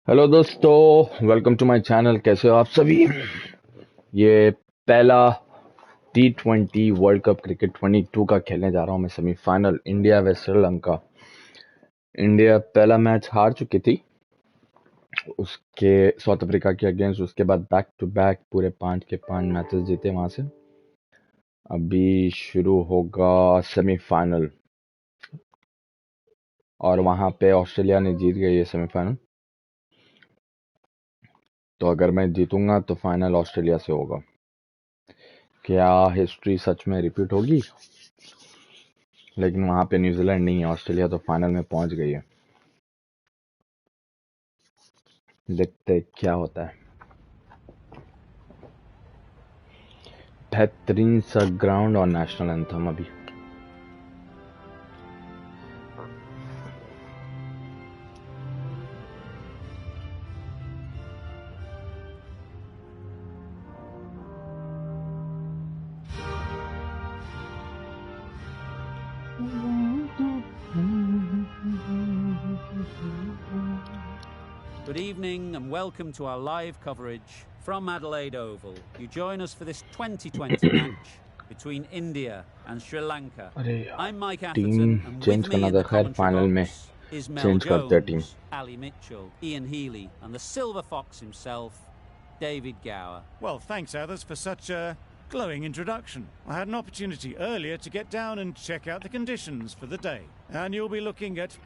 Hello दोस्तों, welcome to my channel. कैसे हो आप सभी। ये पहला T20 वर्ल्ड कप क्रिकेट 22 का खेलने जा रहा हूं मैं। सेमीफाइनल इंडिया व श्रीलंका। इंडिया पहला मैच हार चुकी थी उसके साउथ अफ्रीका के अगेंस्ट। उसके बाद बैक टू बैक पूरे 5 के 5 मैचेस जीते वहां से। अभी शुरू होगा सेमीफाइनल और वहां पे ऑस्ट्रेलिया ने जीत गई है सेमीफाइनल। तो अगर मैं जीतूंगा तो फाइनल ऑस्ट्रेलिया से होगा। क्या हिस्ट्री सच में रिपीट होगी? लेकिन वहां पे न्यूजीलैंड नहीं है, ऑस्ट्रेलिया तो फाइनल में पहुंच गई है। देखते क्या होता है। बेहतरीन सा ग्राउंड और नेशनल एंथम अभी। Good evening and welcome to our live coverage from Adelaide Oval. You join us for this 2020 match between India and Sri Lanka. I'm Mike Atherton and with me in the commentary box is Mel Jones, Ali Mitchell, Ian Healy and the Silver Fox himself, David Gower. Well, thanks Athers for such a glowing introduction. I had an opportunity earlier to get down and check out the conditions for the day. And you'll be looking at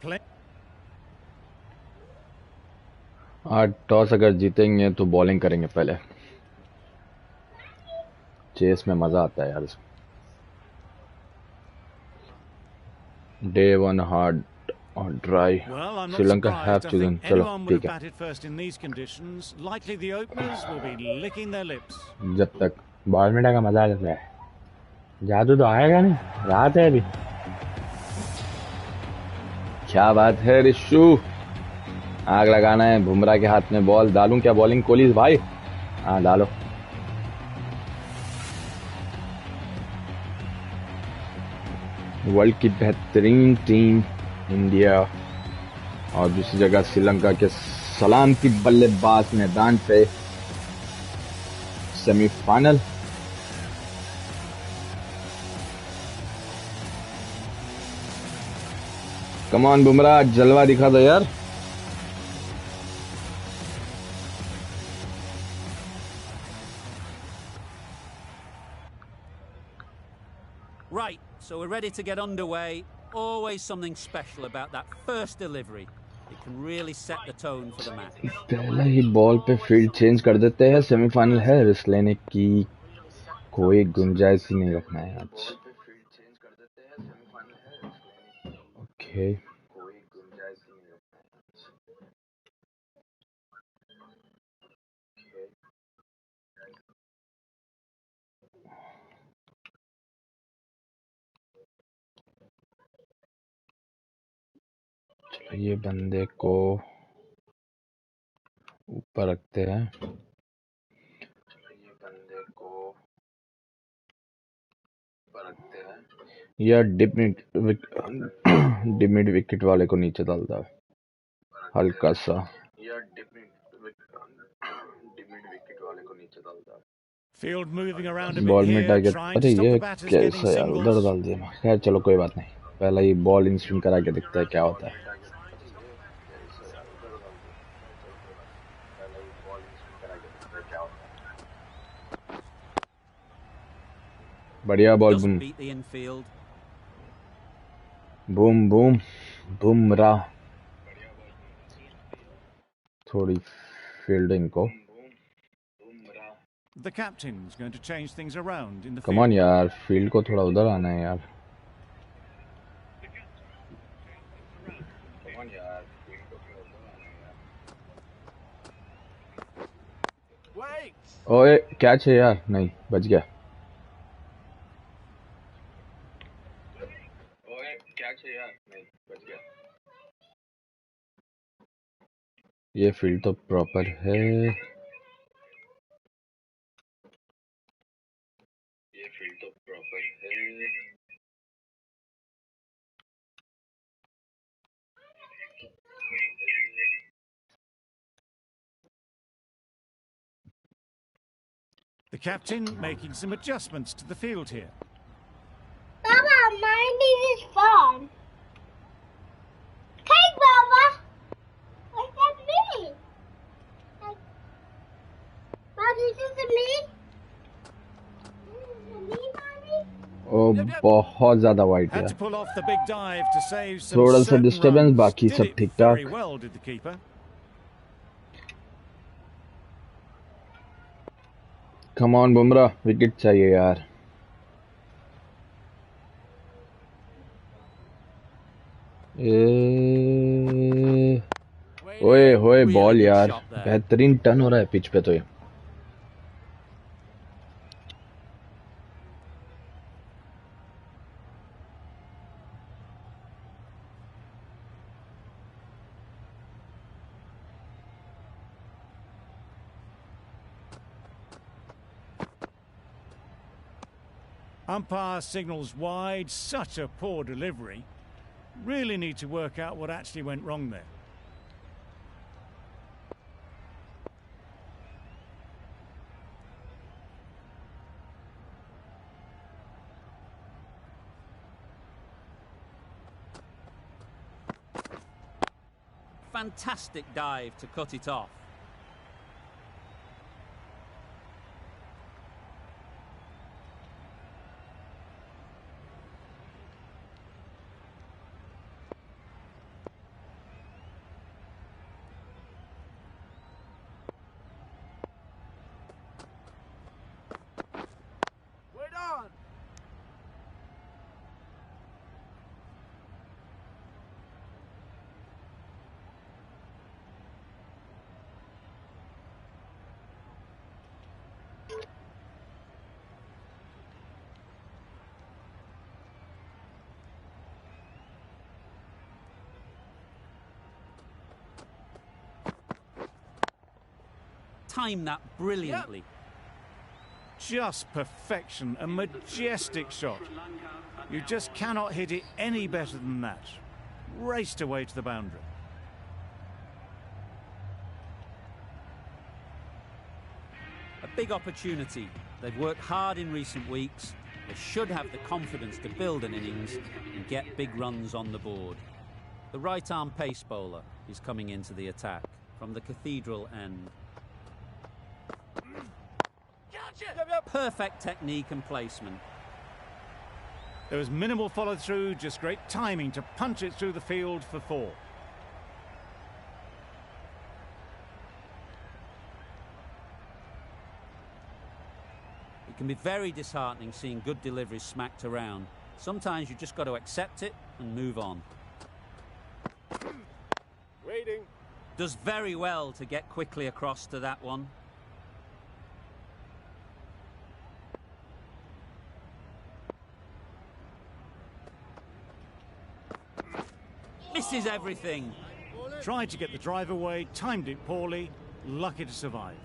आज toss अगर जीतेंगे तो bowling करेंगे पहले। Chess में मजा आता है यार। डे वन हार्ड और dry. Well, I'm not Sri Lanka have surprised. I chosen. think चलो anyone would ठीक have है। batted first in these conditions. Likely the openers will be licking their lips. जब तक बैडमिंटन का मजा आता है, जादू तो आएगा नहीं। रात है अभी। क्या बात है रिशु। आग लगाना है। बुमराह के हाथ में बॉल डालूं क्या? बॉलिंग कोहली भाई। हाँ डालो। वर्ल्ड की बेहतरीन टीम इंडिया और दूसरी जगह श्रीलंका के सलामती बल्लेबाज मैदान पे सेमीफाइनल। कम ऑन बुमराह, जलवा दिखा दो यार। Right, so we're ready to get underway. Always something special about that first delivery. It can really set the tone for the match. पहले ही बॉल पे फील्ड चेंज कर देते हैं। सेमीफाइनल है, रिस्क लेने की कोई गुंजाइश ही नहीं रखना है आज। ओके चलो ये बंदे को ऊपर रखते हैं। या डिप मिड विकेट वाले को नीचे डालता है हल्का सा। Field moving around a bit ball में here, टारगेट। trying अरे to stop ये the batters getting कैसा यार, उधर singles. डाल दिया। खैर चलो कोई बात नहीं, पहला ये बॉल इन स्विंग करा के देखते हैं क्या होता है। बढ़िया ball. Doesn't boom beat the infield. Boom boom Bumrah. थोड़ी फील्डिंग को। The captain's going to change things around in the come on field. यार, फील्ड को थोड़ा उधर आना है यार। ओए कैच है यार। नहीं, बच गया। ये फील्ड तो प्रॉपर है। The captain making some adjustments to the field here. Baba, minding is fun. Hey, Baba. What's that mean? Baba, this is me? This is me, Mommy? ओ बहुत ज़्यादा वाइट Had है. to pull off the big dive to save some थोड़ा सा certain disturbance, runs. बाकी Did सब it ठीक very ठाक. well, did the keeper. Come on Bumrah, wicket चाहिए यार. ओए होए Really बॉल good यार, shot there. बेहतरीन टर्न हो रहा है पिच पे तो ये. Umpire signals wide. Such a poor delivery. Really need to work out what actually went wrong there. Fantastic dive to cut it off. Timed that brilliantly. Just perfection, a majestic shot. You just cannot hit it any better than that. Raced away to the boundary. A big opportunity. They've worked hard in recent weeks. They should have the confidence to build an innings and get big runs on the board. The right-arm pace bowler is coming into the attack from the cathedral end. Perfect technique and placement. There was minimal follow-through, just great timing to punch it through the field for 4. It can be very disheartening seeing good deliveries smacked around. Sometimes you just got to accept it and move on. Waiting. Does very well to get quickly across to that one. Misses everything. Tried to get the drive away, timed it poorly, lucky to survive.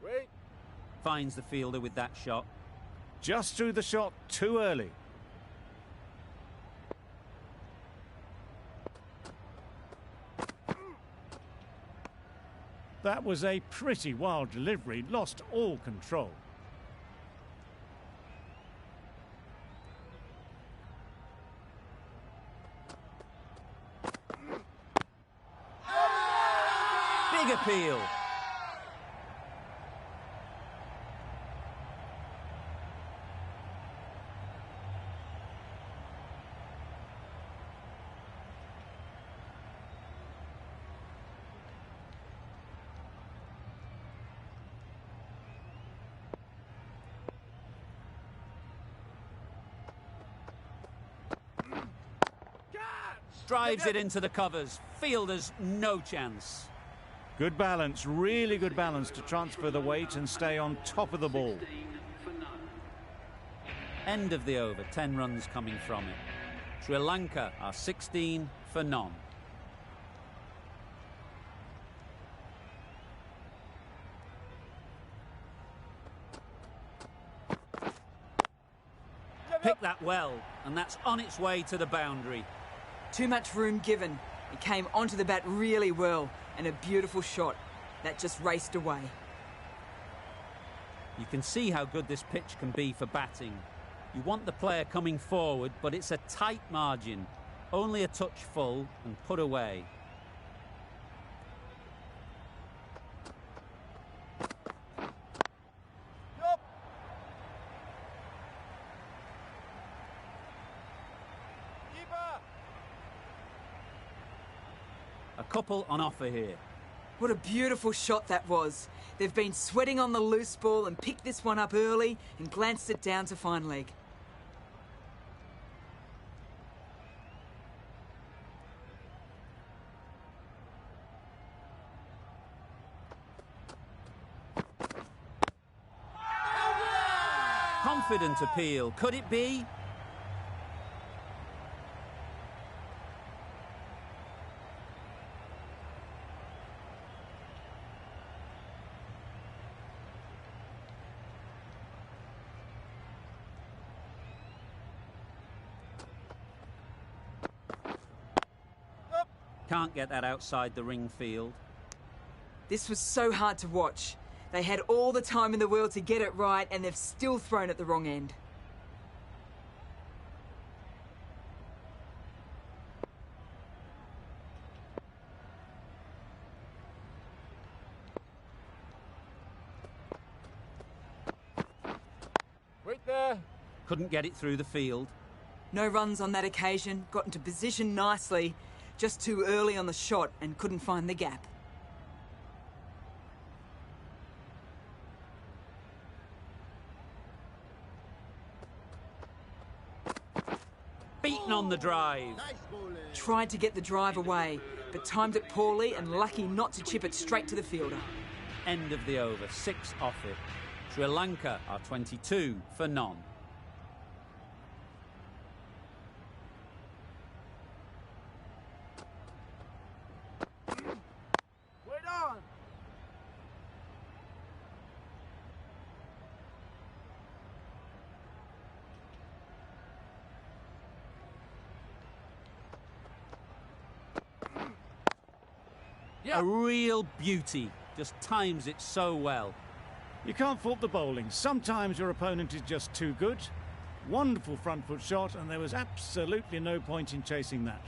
Wait. Finds the fielder with that shot. Just threw the shot too early. That was a pretty wild delivery, lost all control. Big appeal. Drives it into the covers. Fielder's no chance. Good balance, really good balance to transfer the weight and stay on top of the ball. End of the over, 10 runs coming from it. Sri Lanka are 16 for none. Pick that well, and that's on its way to the boundary. Too much room given. It came onto the bat really well, and a beautiful shot. That just raced away. You can see how good this pitch can be for batting. You want the player coming forward, but it's a tight margin. Only a touch full and put away. A couple on offer here. What a beautiful shot that was. They've been sweating on the loose ball and picked this one up early and glanced it down to fine leg. Confident appeal. Could it be? Can't get that outside the ring field. This was so hard to watch. They had all the time in the world to get it right, and they've still thrown at the wrong end. Wait there. Couldn't get it through the field. No runs on that occasion, got into position nicely, just too early on the shot and couldn't find the gap. Beaten on the drive. Tried to get the drive away, but timed it poorly and lucky not to chip it straight to the fielder. End of the over, 6 off it. Sri Lanka are 22 for none. A real beauty. Just times it so well. You can't fault the bowling. Sometimes your opponent is just too good. Wonderful front foot shot, and there was absolutely no point in chasing that.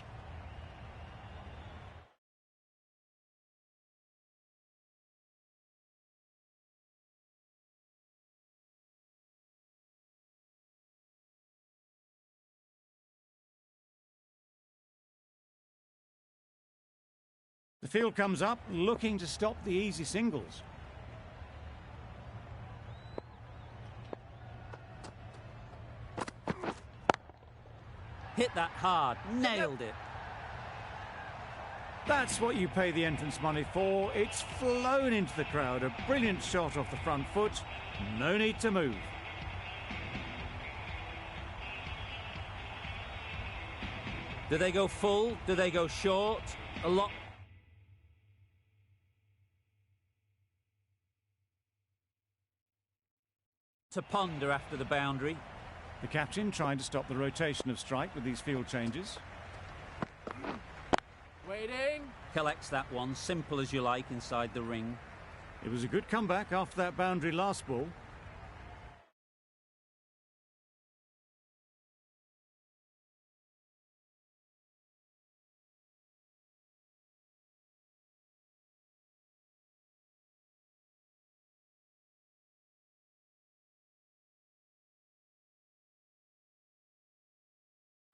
The field comes up, looking to stop the easy singles. Hit that hard, nailed it. That's what you pay the entrance money for. It's flown into the crowd. A brilliant shot off the front foot. No need to move. Do they go full? Do they go short? A lot. To ponder after the boundary. The captain trying to stop the rotation of strike with these field changes. Waiting. Collects that one, simple as you like, inside the ring. It was a good comeback after that boundary last ball.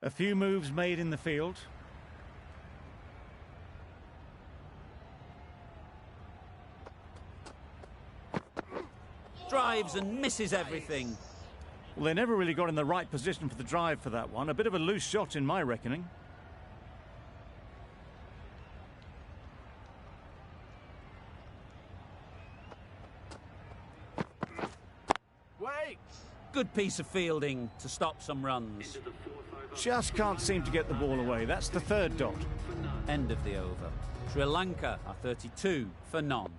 A few moves made in the field. Drives and misses everything. Well, they never really got in the right position for the drive for that one. A bit of a loose shot in my reckoning. Wait! Good piece of fielding to stop some runs. Just can't seem to get the ball away. That's the third dot. End of the over. Sri Lanka are 32 for none.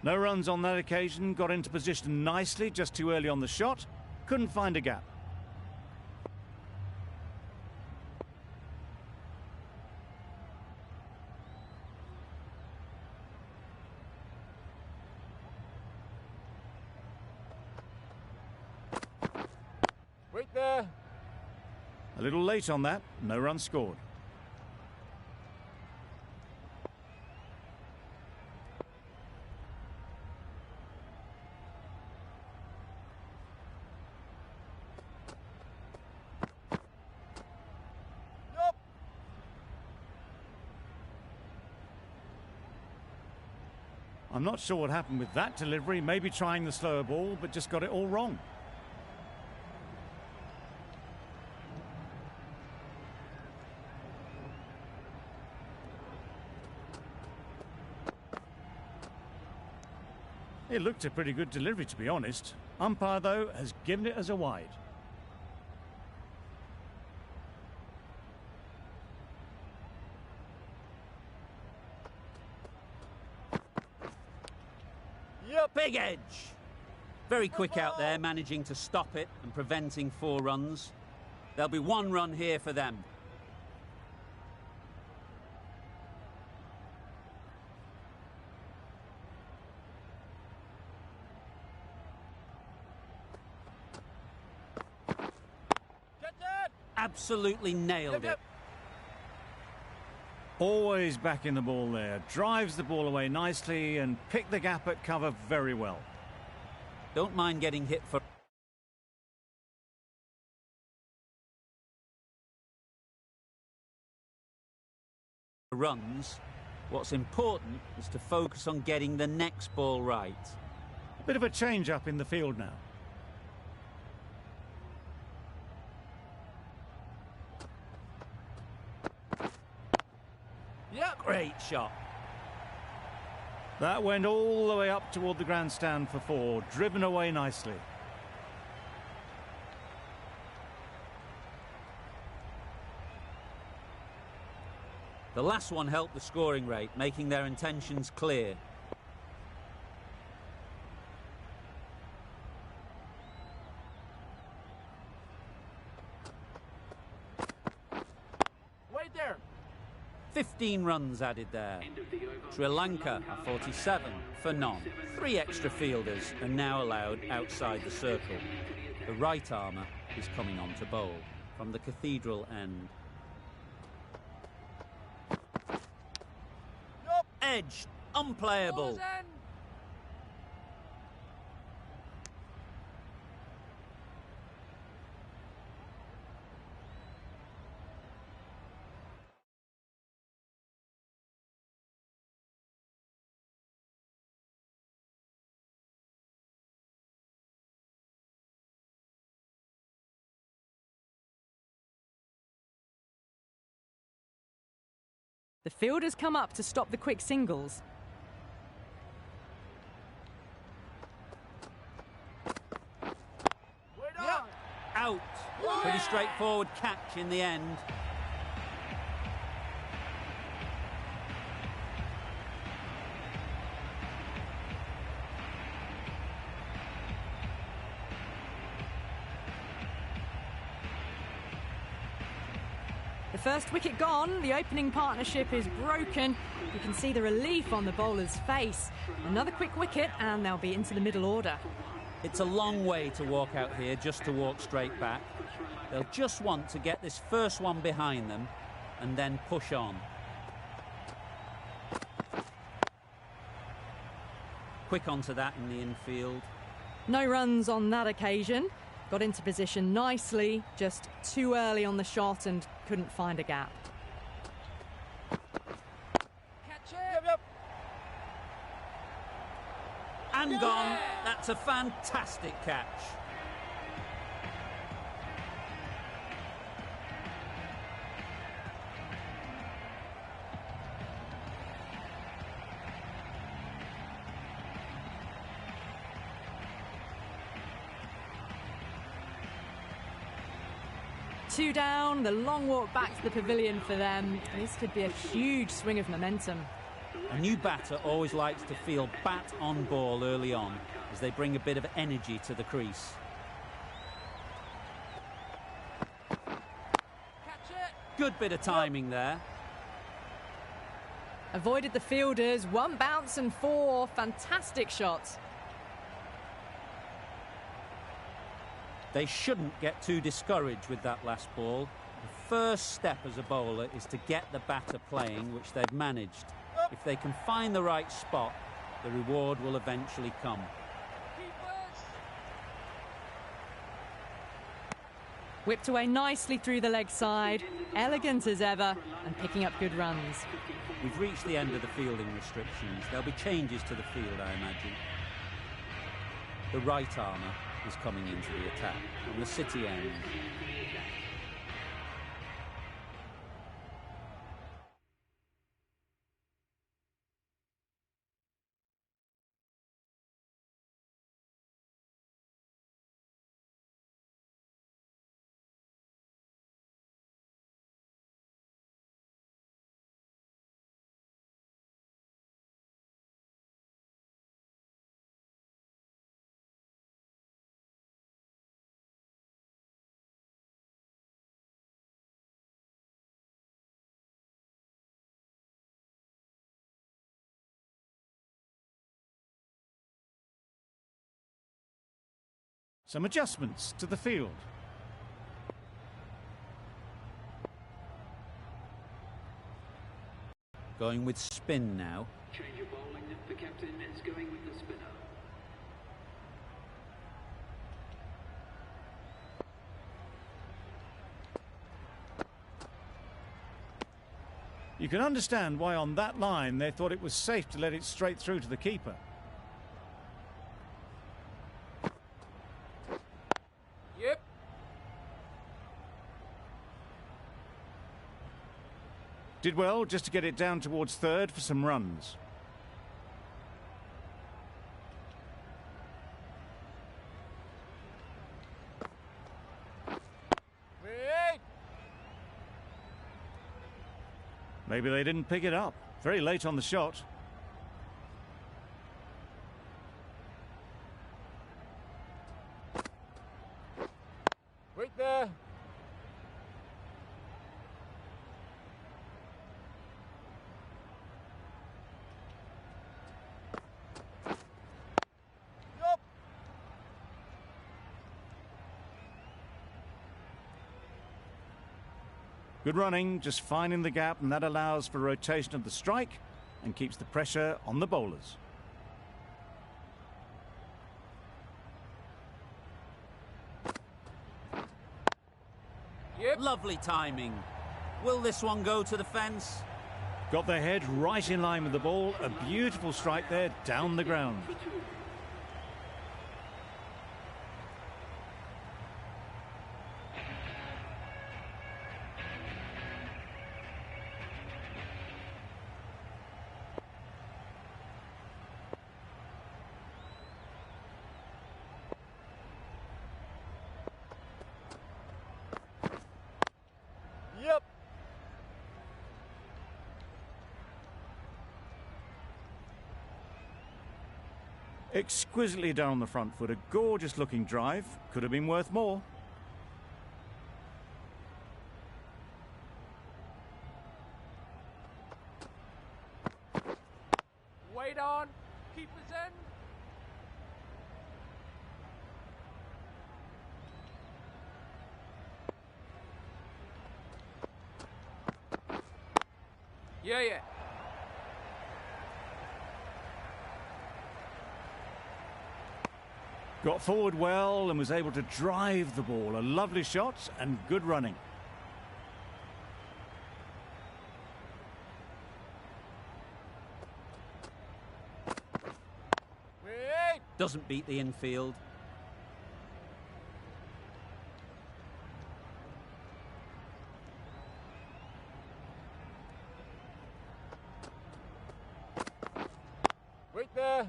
No runs on that occasion, got into position nicely, just too early on the shot, couldn't find a gap. Wait there. A little late on that, no run scored. I'm not sure what happened with that delivery, maybe trying the slower ball, but just got it all wrong. It looked a pretty good delivery, to be honest. Umpire, though, has given it as a wide. Yep. Big edge. Very quick out there, managing to stop it and preventing 4 runs. There'll be 1 run here for them. Absolutely nailed it. Always back in the ball there. Drives the ball away nicely and picked the gap at cover very well. Don't mind getting hit for runs. What's important is to focus on getting the next ball right. Bit of a change up in the field now. Yep. Great shot. That went all the way up toward the grandstand for 4, driven away nicely. The last one helped the scoring rate, making their intentions clear. Wait there. 15 runs added there. Sri Lanka are 47 for none. 3 extra fielders are now allowed outside the circle. The right armour is coming on to bowl from the cathedral end. Edge, unplayable. The fielders come up to stop the quick singles. Out. Pretty straightforward catch in the end. The first wicket gone, the opening partnership is broken. You can see the relief on the bowler's face. Another quick wicket and they'll be into the middle order. It's a long way to walk out here just to walk straight back. They'll just want to get this first one behind them and then push on. Quick onto that in the infield. No runs on that occasion. Got into position nicely, just too early on the shot and couldn't find a gap. Catch it. And gone. That's a fantastic catch. Two down, the long walk back to the pavilion for them. This could be a huge swing of momentum. A new batter always likes to feel bat on ball early on, as they bring a bit of energy to the crease. Catch it. Good bit of timing there. Avoided the fielders, one bounce and four. Fantastic shots. They shouldn't get too discouraged with that last ball. The first step as a bowler is to get the batter playing, which they've managed. If they can find the right spot, the reward will eventually come. Keepers. Whipped away nicely through the leg side. Elegant as ever and picking up good runs. We've reached the end of the fielding restrictions. There'll be changes to the field, I imagine. The right armour is coming into the attack on the City end. Some adjustments to the field. Going with spin now. Change of bowling. The captain is going with the spinner. You can understand why on that line they thought it was safe to let it straight through to the keeper. Yep. Did well just to get it down towards third for some runs. Wait. Maybe they didn't pick it up. Very late on the shot. Wait there. Yup. Good running, just finding the gap, and that allows for rotation of the strike and keeps the pressure on the bowlers. Yep. Lovely timing. Will this one go to the fence? Got their head right in line with the ball. A beautiful strike there down the ground. Yep. Exquisitely down the front foot. A gorgeous looking drive. Could have been worth more. Wait on. Keepers end. Yeah. Got forward well and was able to drive the ball. A lovely shot and good running. Wait. Doesn't beat the infield. Wait there.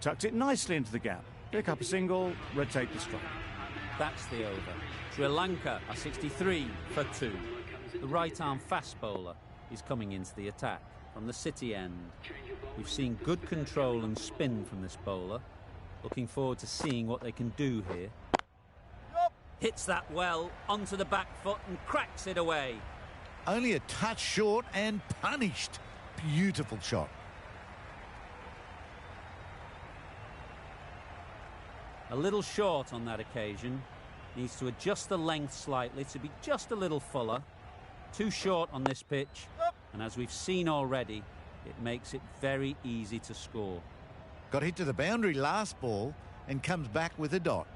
Tucked it nicely into the gap. Pick up a single, rotate the strike. That's the over. Sri Lanka are 63 for 2. The right-arm fast bowler is coming into the attack from the city end. We've seen good control and spin from this bowler. Looking forward to seeing what they can do here. Hits that well onto the back foot and cracks it away. Only a touch short and punished. Beautiful shot. A little short on that occasion. Needs to adjust the length slightly to be just a little fuller. Too short on this pitch. And as we've seen already, it makes it very easy to score. Got hit to the boundary last ball and comes back with a dot.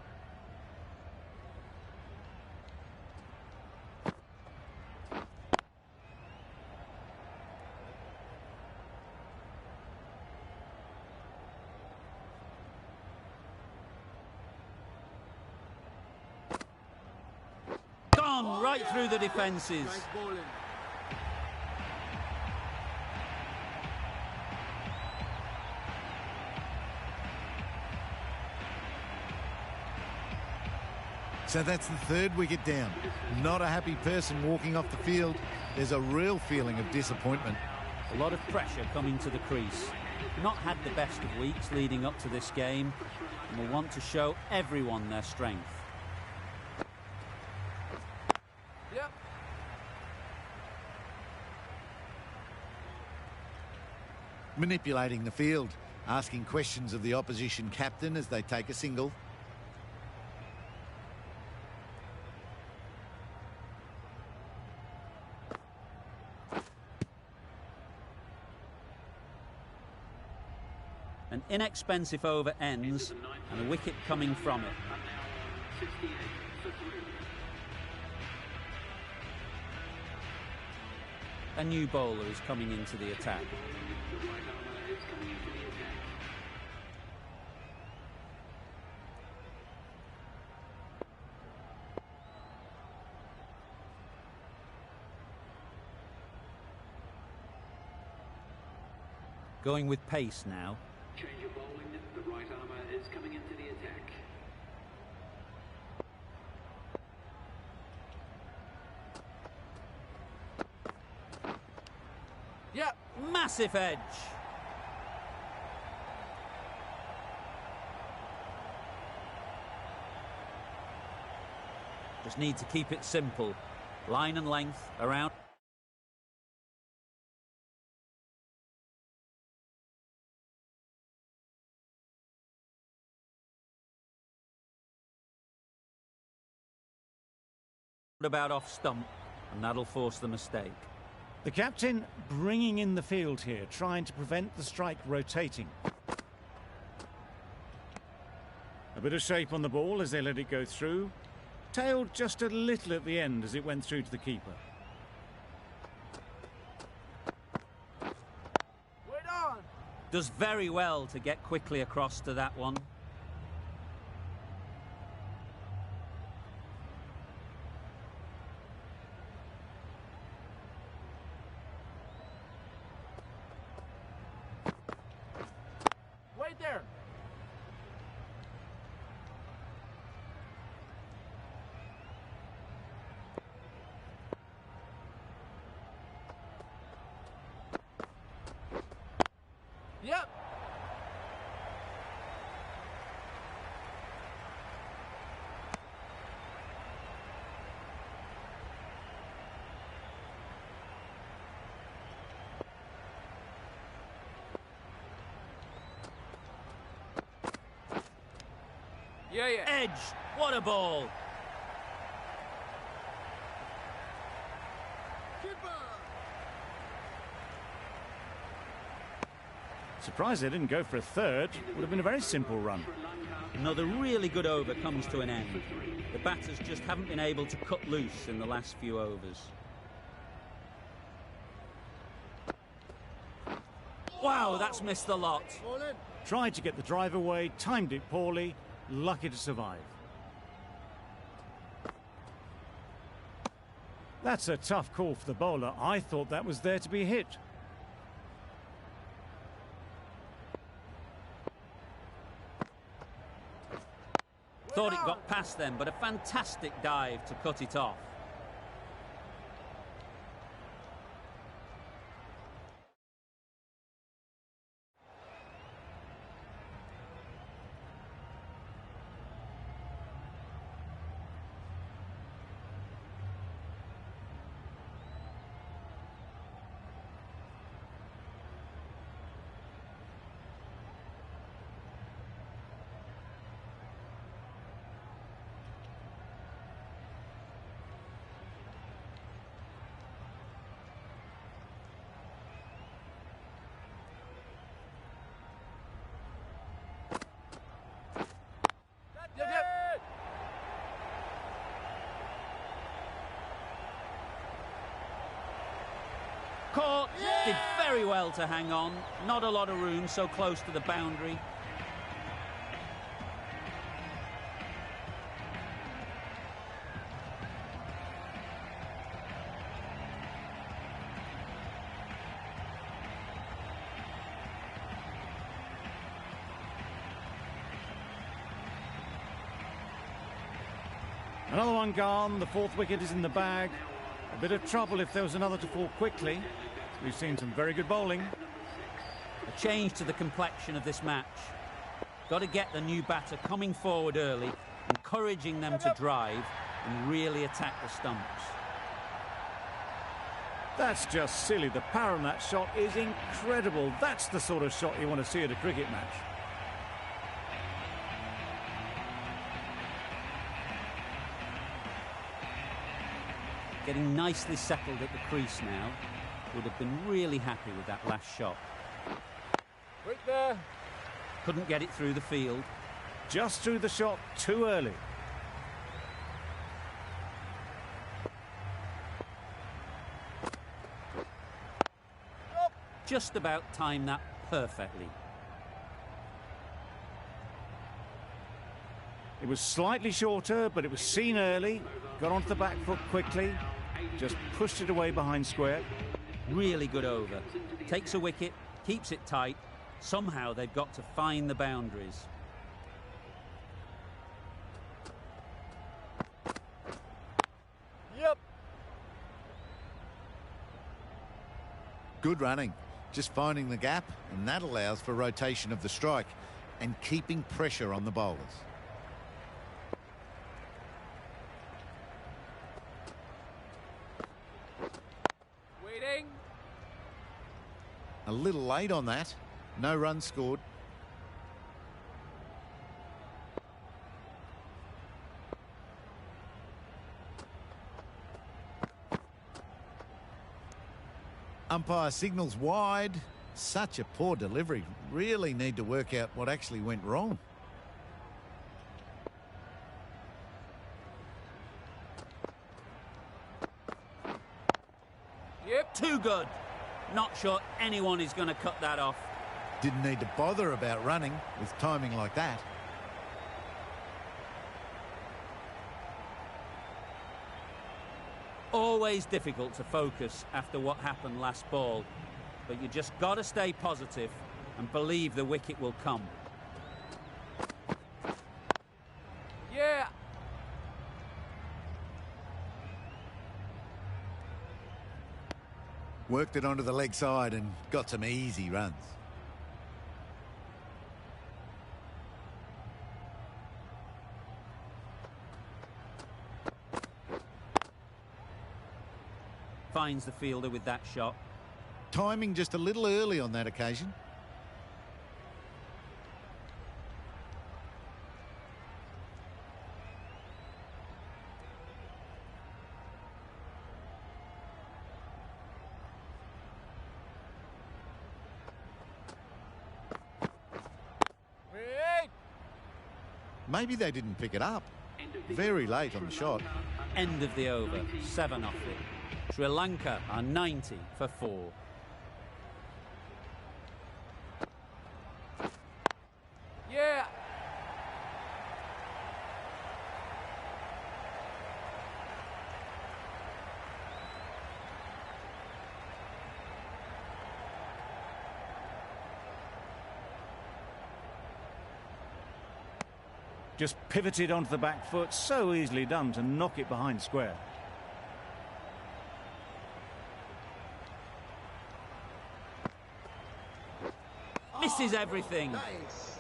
Gone right through the defences. So that's the third wicket down. Not a happy person walking off the field. There's a real feeling of disappointment. A lot of pressure coming to the crease. Not had the best of weeks leading up to this game and will want to show everyone their strength. Yep. Manipulating the field, asking questions of the opposition captain as they take a single. An inexpensive over ends and a wicket coming from it. 68 for 3. A new bowler is coming into the attack. The right armour is coming into the attack. Going with pace now. Change of bowling. The right armour is coming into the attack. Yep. Massive edge. Just need to keep it simple. Line and length around. About off stump, and that'll force the mistake. The captain bringing in the field here, trying to prevent the strike rotating. A bit of shape on the ball as they let it go through. Tailed just a little at the end as it went through to the keeper. Wait on. Does very well to get quickly across to that one. Wait there. Yep. Yeah, yeah. Edge. What a ball. Surprised they didn't go for a third. Would have been a very simple run. Another really good over comes to an end. The batters just haven't been able to cut loose in the last few overs. Wow, that's missed the lot. Tried to get the drive away, timed it poorly, lucky to survive. That's a tough call for the bowler. I thought that was there to be hit. Thought it got past them, but a fantastic dive to cut it off. Caught, did very well to hang on. Not a lot of room, so close to the boundary. Another one gone. The fourth wicket is in the bag. A bit of trouble if there was another to fall quickly. We've seen some very good bowling. A change to the complexion of this match. Got to get the new batter coming forward early, encouraging them to drive and really attack the stumps. That's just silly. The power on that shot is incredible. That's the sort of shot you want to see at a cricket match. Getting nicely settled at the crease now. Would have been really happy with that last shot. Right there. Couldn't get it through the field. Just threw the shot too early. Just about timed that perfectly. It was slightly shorter, but it was seen early. Got onto the back foot quickly. Just pushed it away behind square. Really good over. Takes a wicket, keeps it tight. Somehow they've got to find the boundaries. Yep. Good running. Just finding the gap, and that allows for rotation of the strike and keeping pressure on the bowlers. Waiting. A little late on that. No runs scored. Umpire signals wide. Such a poor delivery. Really need to work out what actually went wrong. Yep. Too good. Not sure anyone is going to cut that off. Didn't need to bother about running with timing like that. Always difficult to focus after what happened last ball. But you just got to stay positive and believe the wicket will come. Yeah. Worked it onto the leg side and got some easy runs. Finds the fielder with that shot. Timing just a little early on that occasion. Wait. Maybe they didn't pick it up. Very late on the shot. End of the over. 7 off it. Sri Lanka are 90 for 4. Yeah. Just pivoted onto the back foot, so easily done to knock it behind square. Misses everything.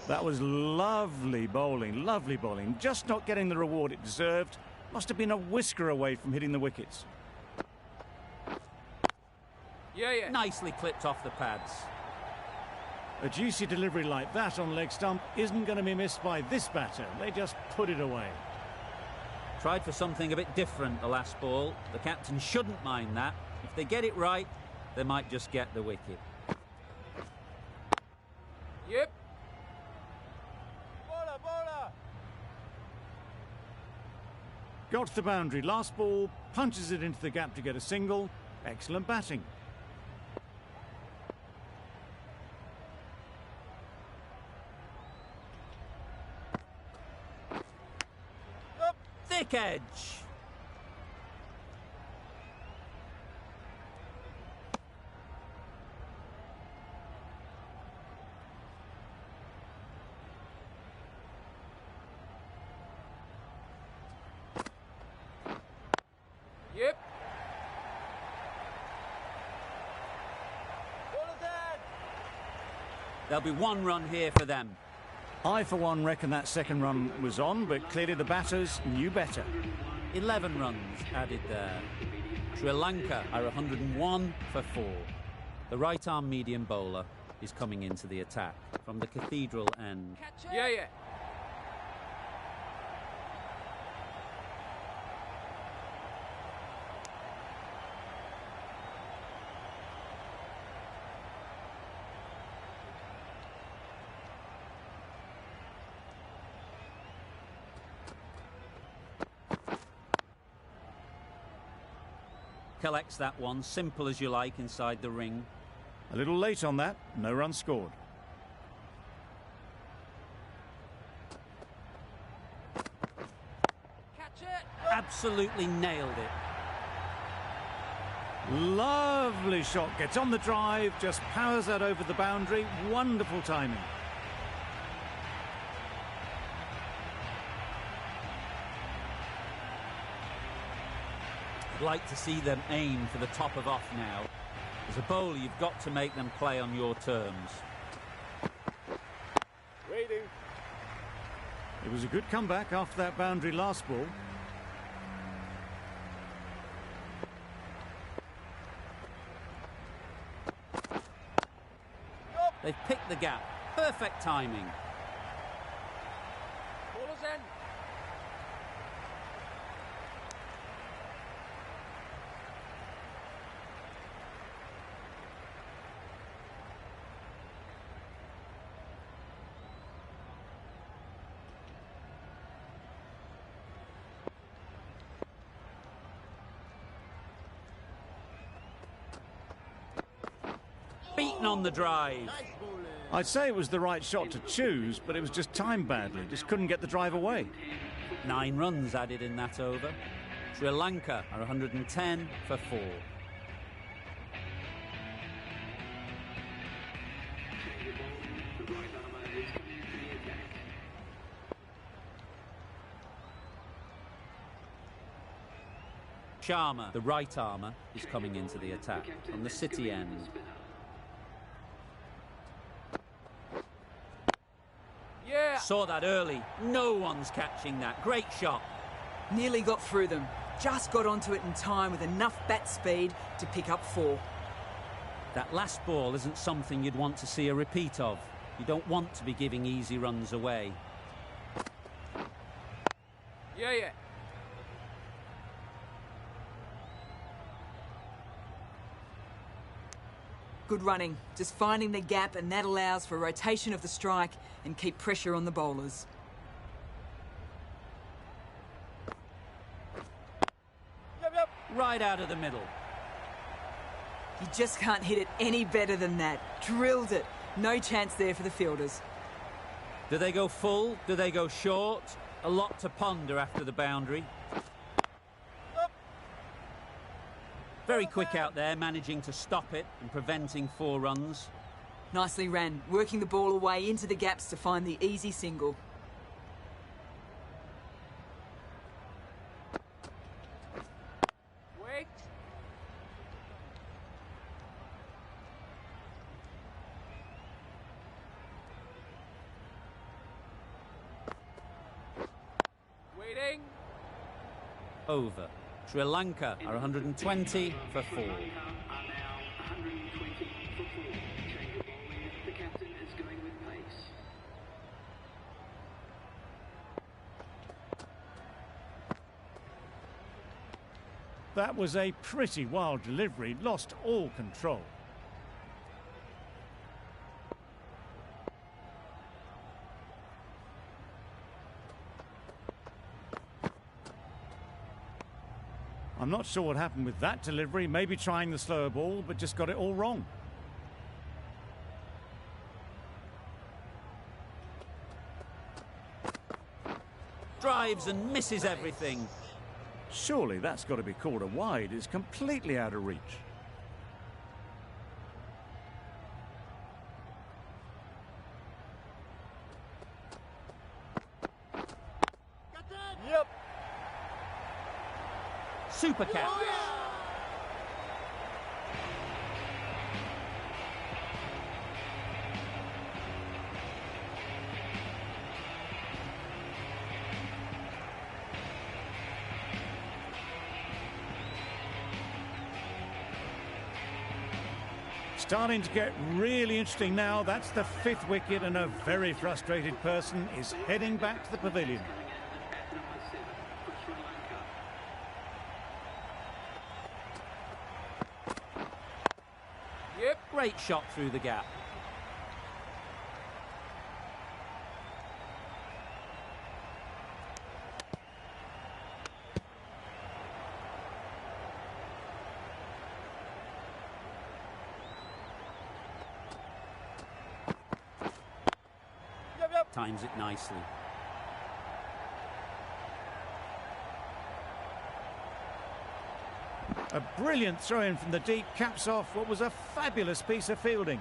That was lovely bowling, just not getting the reward it deserved. Must have been a whisker away from hitting the wickets. Yeah. Nicely clipped off the pads. A juicy delivery like that on leg stump isn't going to be missed by this batter. They just put it away. Tried for something a bit different the last ball. The captain shouldn't mind that. If they get it right, they might just get the wicket. Yep. Bowler. Got to the boundary. Last ball, punches it into the gap to get a single. Excellent batting. Thick edge. Yep. There'll be one run here for them. I, for one, reckon that second run was on, but clearly the batters knew better. 11 runs added there. Sri Lanka are 101 for 4. The right-arm medium bowler is coming into the attack from the cathedral end. Yeah. Collects that one, simple as you like, inside the ring. A little late on that, no run scored. Catch it. Absolutely nailed it. Lovely shot, gets on the drive, just powers that over the boundary. Wonderful timing. I'd like to see them aim for the top of off now. As a bowler, you've got to make them play on your terms. Waiting. It was a good comeback after that boundary last ball. They've picked the gap. Perfect timing. Bowler's end. Beaten on the drive. I'd say it was the right shot to choose, but it was just timed badly. Just couldn't get the drive away. 9 runs added in that over. Sri Lanka are 110 for 4. Sharma, the right armour, is coming into the attack from the city end. Yeah. Saw that early. No one's catching that. Great shot. Nearly got through them. Just got onto it in time with enough bat speed to pick up 4. That last ball isn't something you'd want to see a repeat of. You don't want to be giving easy runs away. Yeah. Good running, just finding the gap, and that allows for rotation of the strike and keep pressure on the bowlers. Yep. Right out of the middle. You just can't hit it any better than that. Drilled it. No chance there for the fielders. Do they go full? Do they go short? A lot to ponder after the boundary. Very quick out there, managing to stop it and preventing 4 runs. Nicely ran, working the ball away into the gaps to find the easy single. over. Sri Lanka are 120 for 4. Are now 120 for 4. Change of bowling. The captain is going with pace. That was a pretty wild delivery, lost all control. I'm not sure what happened with that delivery, maybe trying the slower ball, but just got it all wrong. Drives and misses everything. Surely that's got to be called a wide. It's completely out of reach. Yep. Super catch. Starting to get really interesting now. That's the 5th wicket, and a very frustrated person is heading back to the pavilion. At number 7 for Sri Lanka. Yep. Great shot through the gap. Times it nicely. A brilliant throw-in from the deep caps off what was a fabulous piece of fielding.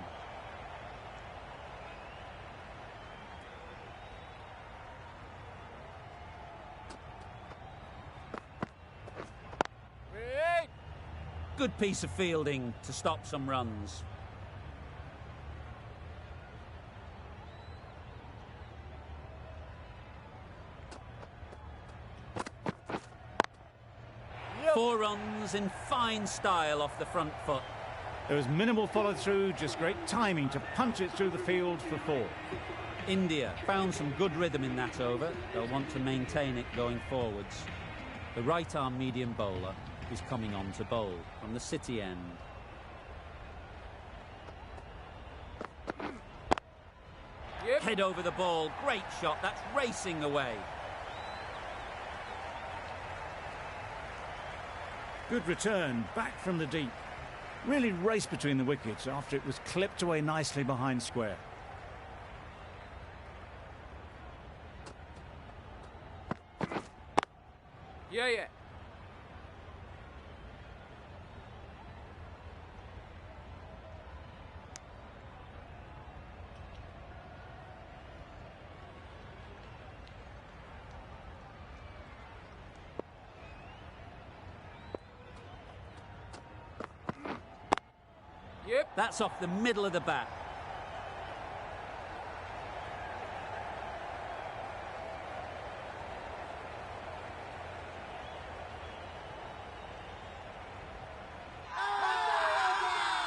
Wait. Good piece of fielding to stop some runs. Yep. 4 runs in fine style off the front foot. There was minimal follow-through, just great timing to punch it through the field for 4. India found some good rhythm in that over. They'll want to maintain it going forwards. The right-arm medium bowler is coming on to bowl from the City end. Yep. Head over the ball, great shot, that's racing away. Good return, back from the deep. Really raced between the wickets after it was clipped away nicely behind square. Yeah. Yep. That's off the middle of the bat.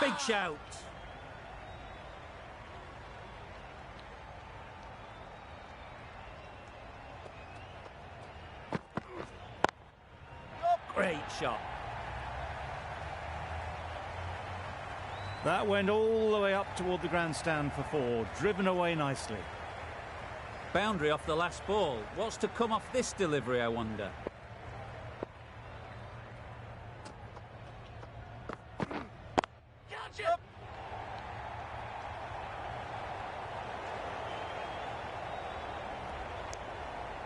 Big shout. Great shot. That went all the way up toward the grandstand for 4, driven away nicely. Boundary off the last ball. What's to come off this delivery, I wonder? Yep.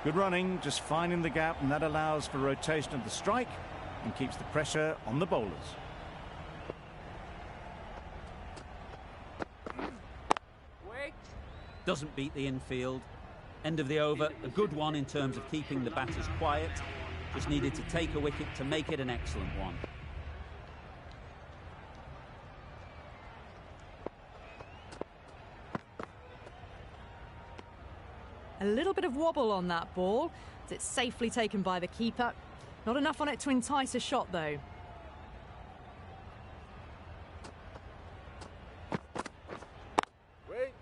Good running, just finding the gap, and that allows for rotation of the strike and keeps the pressure on the bowlers. Wait. Doesn't beat the infield. End of the over, a good one in terms of keeping the batters quiet. Just needed to take a wicket to make it an excellent one. A little bit of wobble on that ball, but it's safely taken by the keeper. Not enough on it to entice a shot, though. Wait.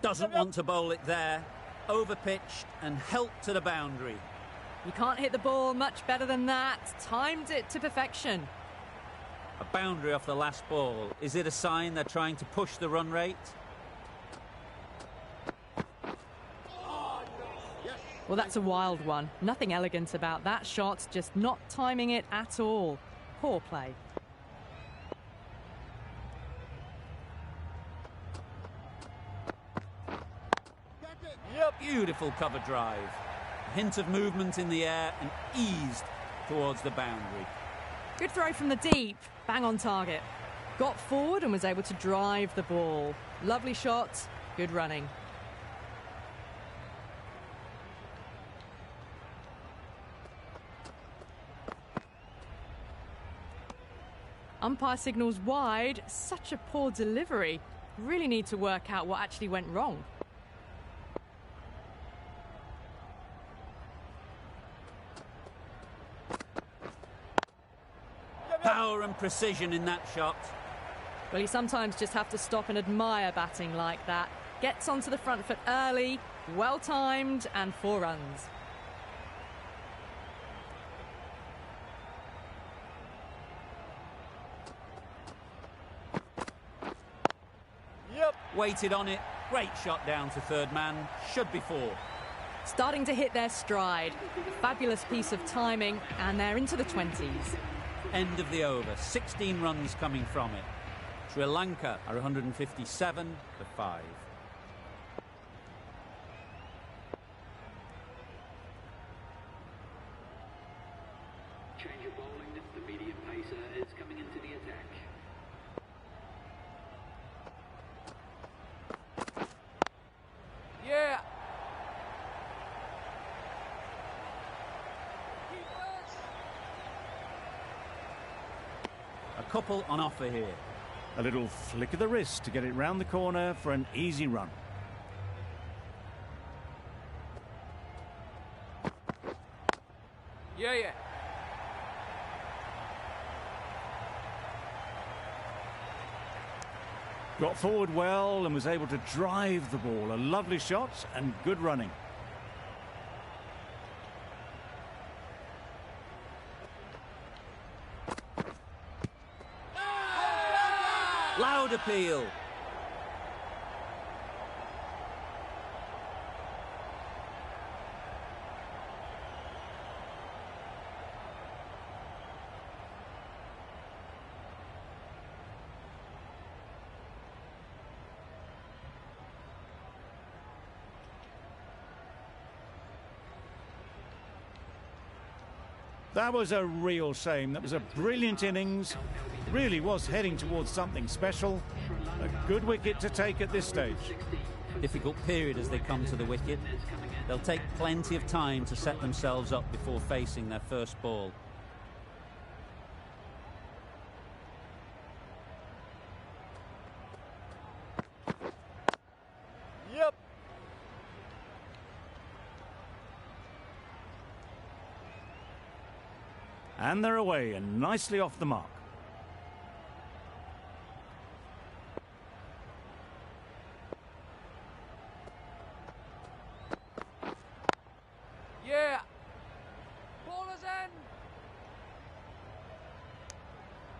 Doesn't want to bowl it there. Overpitched and helped to the boundary. You can't hit the ball much better than that. Timed it to perfection. A boundary off the last ball. Is it a sign they're trying to push the run rate? Well, that's a wild one. Nothing elegant about that shot, just not timing it at all. Poor play. Beautiful cover drive. A hint of movement in the air and eased towards the boundary. Good throw from the deep. Bang on target. Got forward and was able to drive the ball. Lovely shot. Good running. Umpire signals wide. Such a poor delivery. Really need to work out what actually went wrong. Power and precision in that shot. Well, you sometimes just have to stop and admire batting like that. Gets onto the front foot early, well timed, and 4 runs. Waited on it. Great shot down to third man. Should be 4. Starting to hit their stride. Fabulous piece of timing, and they're into the 20s. End of the over. 16 runs coming from it. Sri Lanka are 157 for 5. Change of bowling. The medium pacer is coming into the attack. Yeah. A couple on offer here. A little flick of the wrist to get it round the corner for an easy run. Yeah. Got forward well and was able to drive the ball. A lovely shot and good running. Loud appeal. That was a real shame. That was a brilliant innings. Really was heading towards something special. A good wicket to take at this stage. Difficult period as they come to the wicket. They'll take plenty of time to set themselves up before facing their first ball. And they're away and nicely off the mark. Yeah. Ballers end.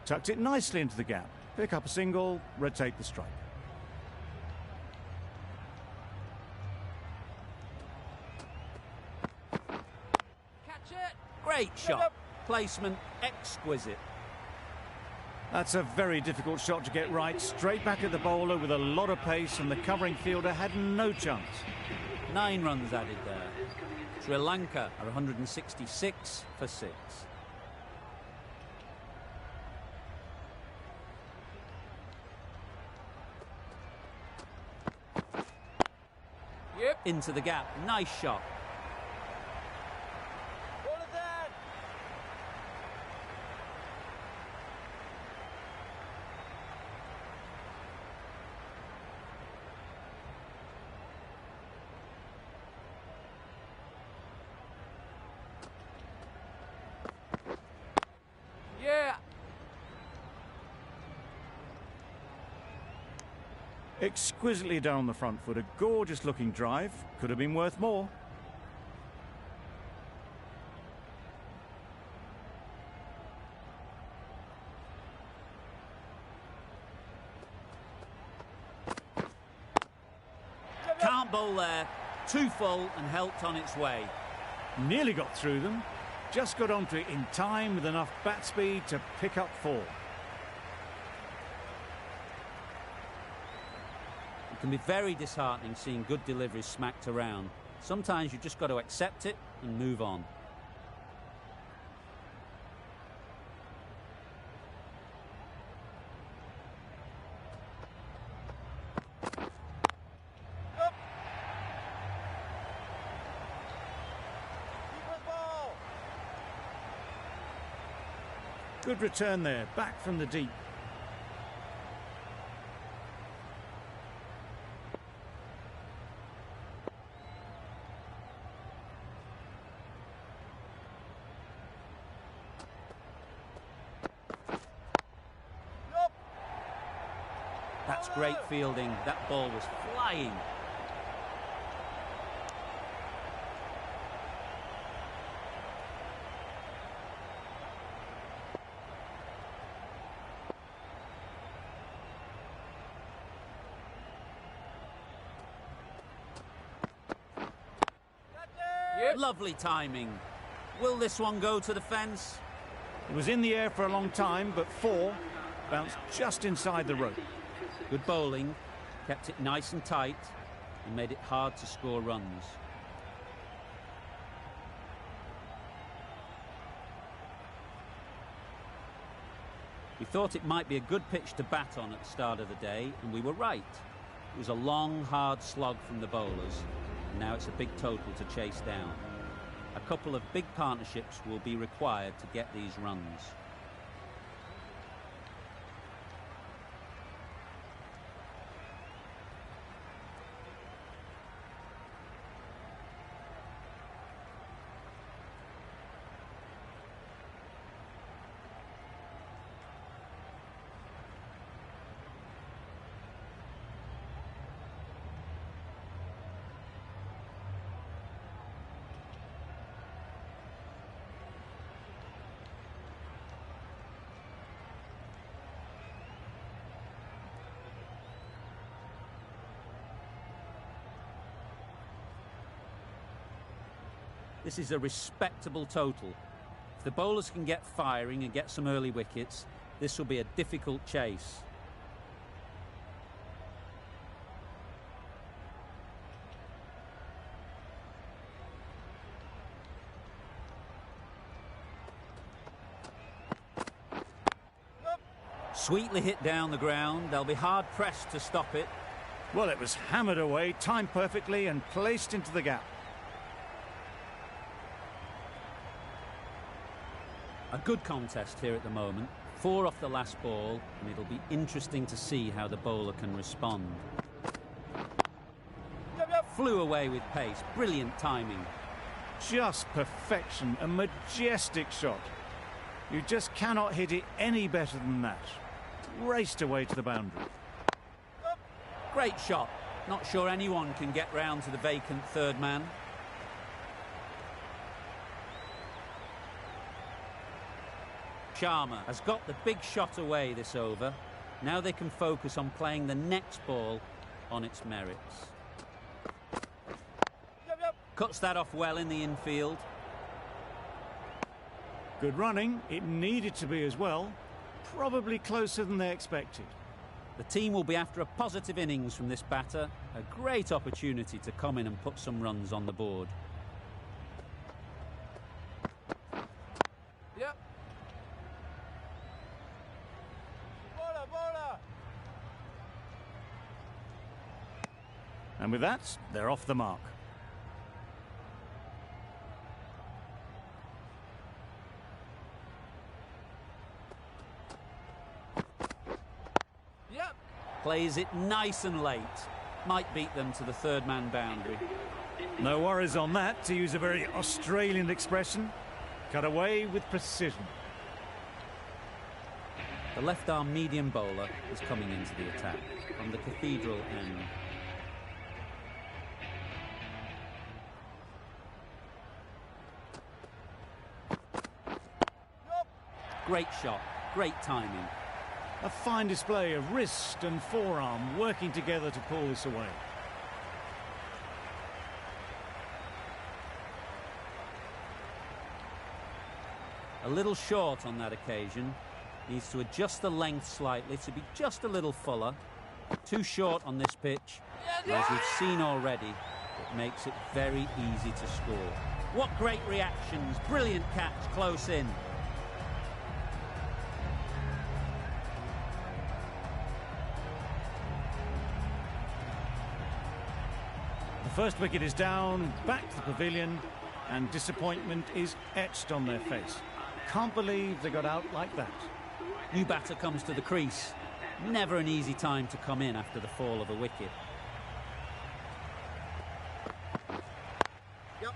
Tucked it nicely into the gap. Pick up a single, rotate the strike. Catch it. Great shot. Placement exquisite. That's a very difficult shot to get right. Straight back at the bowler with a lot of pace, and the covering fielder had no chance. 9 runs added there. Sri Lanka are 166 for 6. Yep. Into the gap. Nice shot. Exquisitely done on the front foot, a gorgeous looking drive, could have been worth more. Can't bowl there, too full and helped on its way. Nearly got through them, just got onto it in time with enough bat speed to pick up 4. It can be very disheartening seeing good deliveries smacked around. Sometimes you just got to accept it and move on. Good return there, back from the deep. That's great fielding. That ball was flying. Lovely timing. Will this one go to the fence? It was in the air for a long time, but 4 bounced just inside the rope. Good bowling, kept it nice and tight and made it hard to score runs. We thought it might be a good pitch to bat on at the start of the day, and we were right. It was a long, hard slog from the bowlers, and now it's a big total to chase down. A couple of big partnerships will be required to get these runs. This is a respectable total. If the bowlers can get firing and get some early wickets, this will be a difficult chase. Sweetly hit down the ground. They'll be hard pressed to stop it. Well, it was hammered away, timed perfectly and placed into the gap. A good contest here at the moment. 4 off the last ball, and it'll be interesting to see how the bowler can respond. Flew away with pace. Brilliant timing. Just perfection, a majestic shot. You just cannot hit it any better than that. Raced away to the boundary. Great shot. Not sure anyone can get round to the vacant third man. Sharma has got the big shot away this over. Now they can focus on playing the next ball on its merits. Cuts that off well in the infield. Good running. It needed to be as well. Probably closer than they expected. The team will be after a positive innings from this batter. A great opportunity to come in and put some runs on the board. Yep. And with that, they're off the mark. Yep. Plays it nice and late. Might beat them to the third man boundary. No worries on that, to use a very Australian expression. Cut away with precision. The left-arm medium bowler is coming into the attack from the cathedral end. Great shot, great timing. A fine display of wrist and forearm working together to pull this away. A little short on that occasion. Needs to adjust the length slightly to be just a little fuller. Too short on this pitch. And as we've seen already, it makes it very easy to score. What great reactions. Brilliant catch close in. The first wicket is down, back to the pavilion, and disappointment is etched on their face. Can't believe they got out like that. New batter comes to the crease. Never an easy time to come in after the fall of a wicket. Yep.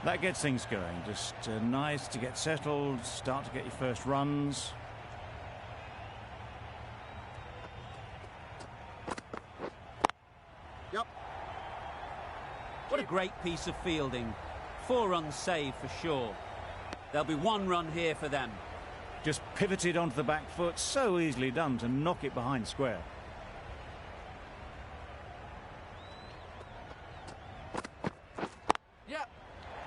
That gets things going. Just nice to get settled, start to get your first runs. Yep. What a great piece of fielding. 4 runs saved for sure. There'll be 1 run here for them. Just pivoted onto the back foot, so easily done to knock it behind square. Yep.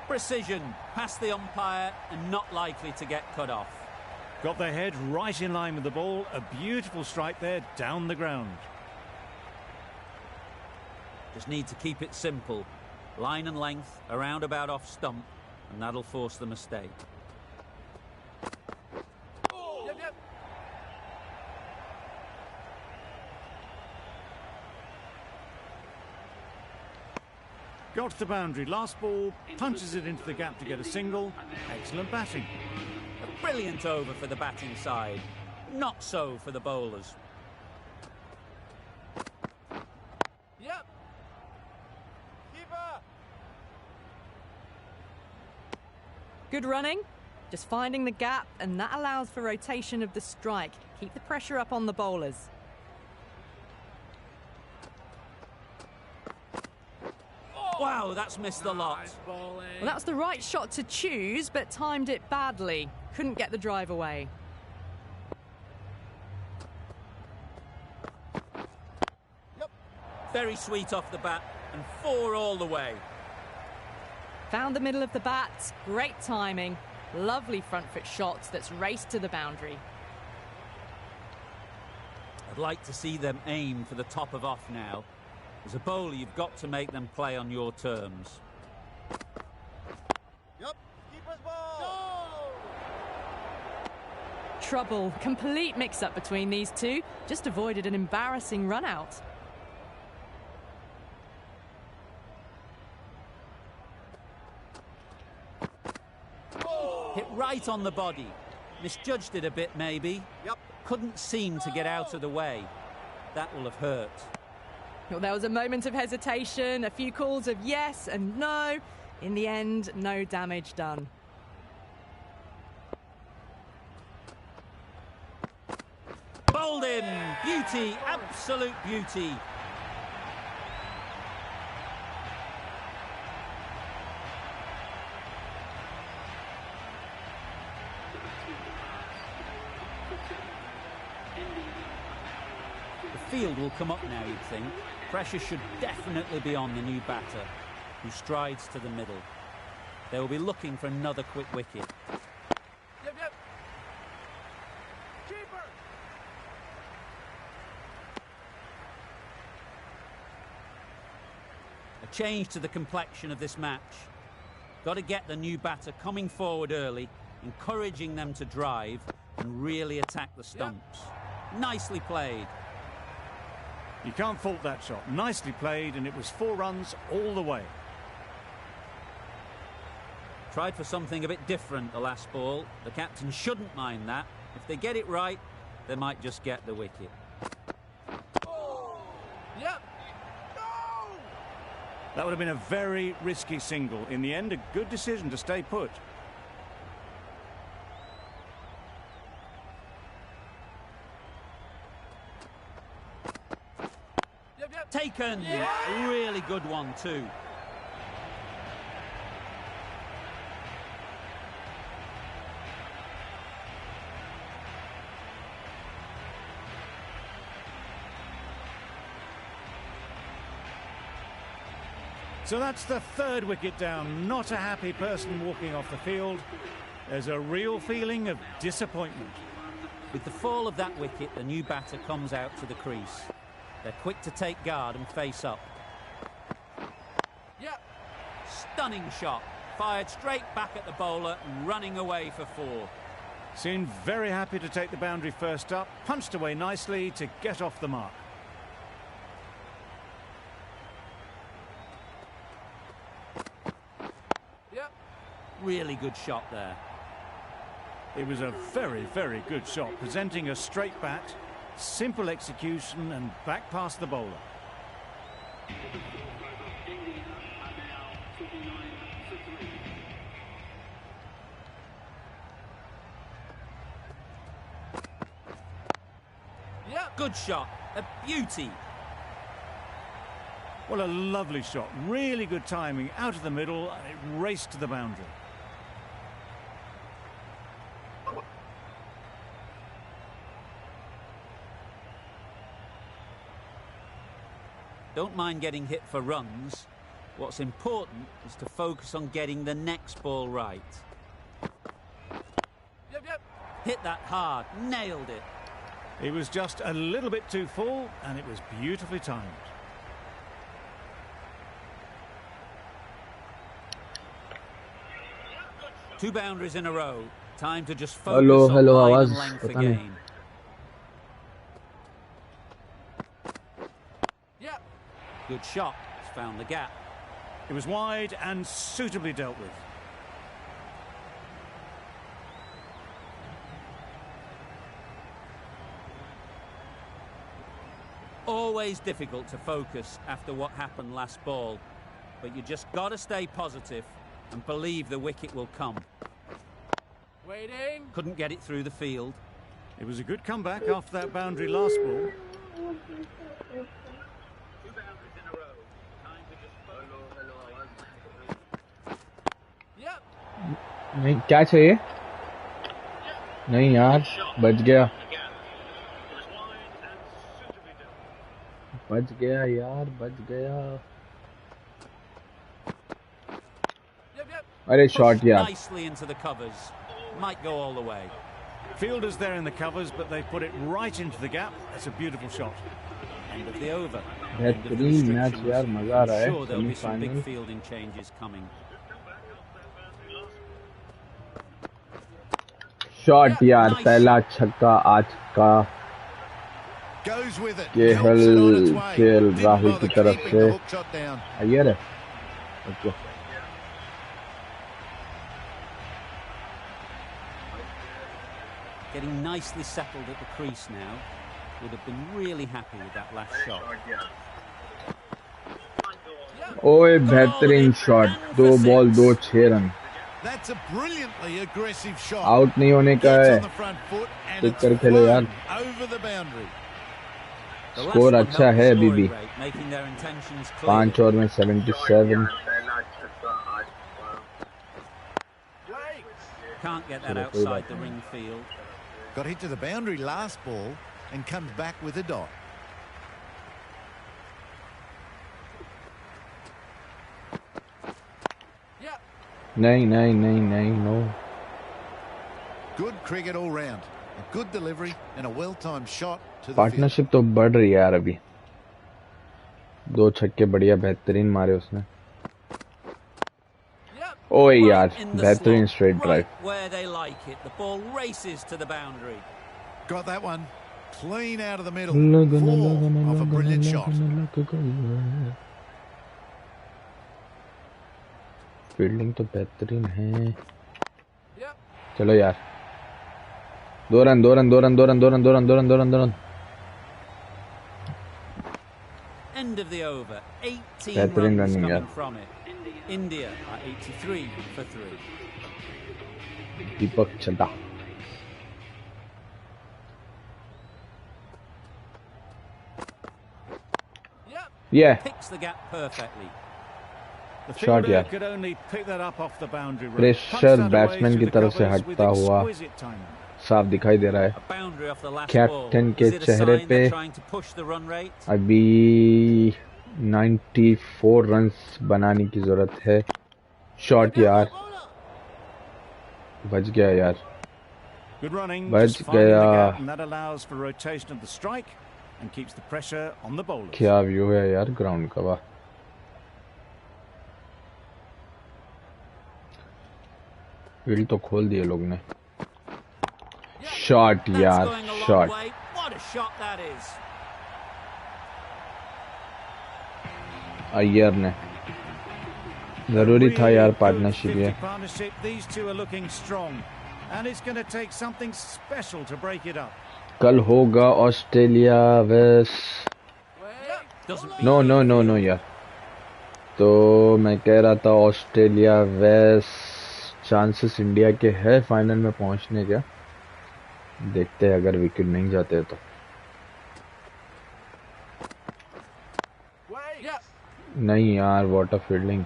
Precision, past the umpire and not likely to get cut off. Got their head right in line with the ball. A beautiful strike there, down the ground. Just need to keep it simple. Line and length, around about off stump, and that'll force the mistake. Yep, yep. Got to the boundary. Last ball, punches it into the gap to get a single. Excellent batting. A brilliant over for the batting side. Not so for the bowlers. Yep. Keeper. Good running, just finding the gap, and that allows for rotation of the strike. Keep the pressure up on the bowlers. Wow, that's missed the lot. Well, that's the right shot to choose, but timed it badly. Couldn't get the drive away. Yep. Very sweet off the bat, and 4 all the way. Found the middle of the bat, great timing. Lovely front foot shots that's raced to the boundary. I'd like to see them aim for the top of off now. As a bowler, you've got to make them play on your terms. Yep. Keeper's ball. Trouble, complete mix-up between these two. Just avoided an embarrassing run-out. Hit right on the body. Misjudged it a bit, maybe. Yep. Couldn't seem to get out of the way. That will have hurt. Well, there was a moment of hesitation, a few calls of yes and no. In the end, no damage done. Bowled in. Beauty, absolute beauty. The field will come up now, you'd think. Pressure should definitely be on the new batter, who strides to the middle. They will be looking for another quick wicket. Yep, yep. Keeper. A change to the complexion of this match. Got to get the new batter coming forward early, encouraging them to drive and really attack the stumps. Nicely played. You can't fault that shot. Nicely played, and it was 4 runs all the way. Tried for something a bit different the last ball. The captain shouldn't mind that. If they get it right, they might just get the wicket. Yep. No. That would have been a very risky single. In the end, a good decision to stay put. Taken! Yeah. Really good one too. So that's the third wicket down. Not a happy person walking off the field. There's a real feeling of disappointment. With the fall of that wicket, the new batter comes out to the crease. They're quick to take guard and face up. Yep. Stunning shot. Fired straight back at the bowler and running away for 4. Seemed very happy to take the boundary first up. Punched away nicely to get off the mark. Yep. Really good shot there. It was a very, very good shot. Presenting a straight bat. Simple execution and back past the bowler. Yeah, good shot. A beauty. Well, a lovely shot. Really good timing. Out of the middle. It raced to the boundary. Don't mind getting hit for runs. What's important is to focus on getting the next ball right. Yep. Hit that hard, nailed it. He was just a little bit too full, and it was beautifully timed. Two boundaries in a row. Time to just focus on line and length again. Good shot. It's found the gap. It was wide and suitably dealt with. Always difficult to focus after what happened last ball, but you just got to stay positive and believe the wicket will come. Waiting. Couldn't get it through the field. It was a good comeback after that boundary last ball. नहीं क्या चाहिए नहीं यार बच गया यार बच गया अरे शॉट यार Nicely into the covers. Might go all the way. Fielders there in the covers, but they put it right into the gap. That's a beautiful shot. End of the over. बेहतरीन match यार मजा आ रहा है Sure there'll be some big semifinal fielding changes coming. Shot यार पहला छक्का आज का केएल राहुल की तरफ से अय्यर है okay Getting nicely settled at the crease now. Would have been really happy with that last shot. ओए बेहतरीन shot 2 ball 2 6 run That's a brilliantly aggressive shot. Out नहीं होने का है टिक कर खेलो यार स्कोर अच्छा है अभी भी 5 ओवर में 77 Can't get that outside the ring field. Got hit to the boundary last ball and comes back with a dot. नहीं no Good cricket all round. A good delivery and a well-timed shot to the field. Partnership तो बढ़ रही है यार अभी 2 छक्के बढ़िया बेहतरीन मारे उसने ओए यार बेहतरीन straight drive Where they like it. The ball races to the boundary. Got that one. Clean out of the middle. 4 off a brilliant shot. Fielding तो बेहतरीन है चलो यार 2 run End of the over. 18 Bettering runs running, coming yeah. from it. India are 83 for 3. Deepak Chadha. Yeah. Picks the gap perfectly. The Shot, fielder yeah. could only pick that up off the boundary rope. Pressure Punched that away batsman through की the तरफ से covers with हटता हुआ exquisite timing. साफ दिखाई दे रहा है. A boundary off the last captain ball. के Is it a चेहरे sign पे they're trying to push the run rate? अभी 94 रन्स बनाने की जरूरत है. शॉट यार, बच गया यार. Good running, बच just finding the गया. gap, and that allows for rotation of the strike and keeps the pressure on the bowlers. क्या व्यू है यार ग्राउंड का. वाह, फील्ड तो खोल दिए लोग ने. शॉट That's यार, going a long shot. way. What a shot that is. Iyer ने जरूरी था यार Really पार्टनरशिप good ये. 50 partnership. These two are looking strong, and it's going to take something special to break it up. कल होगा Australia West. Doesn't no no no no यार. तो मैं कह रहा था ऑस्ट्रेलिया वेस्ट चांसेस इंडिया के है फाइनल में पहुंचने का. देखते हैं अगर विकेट नहीं जाते तो. नहीं यार, water fielding.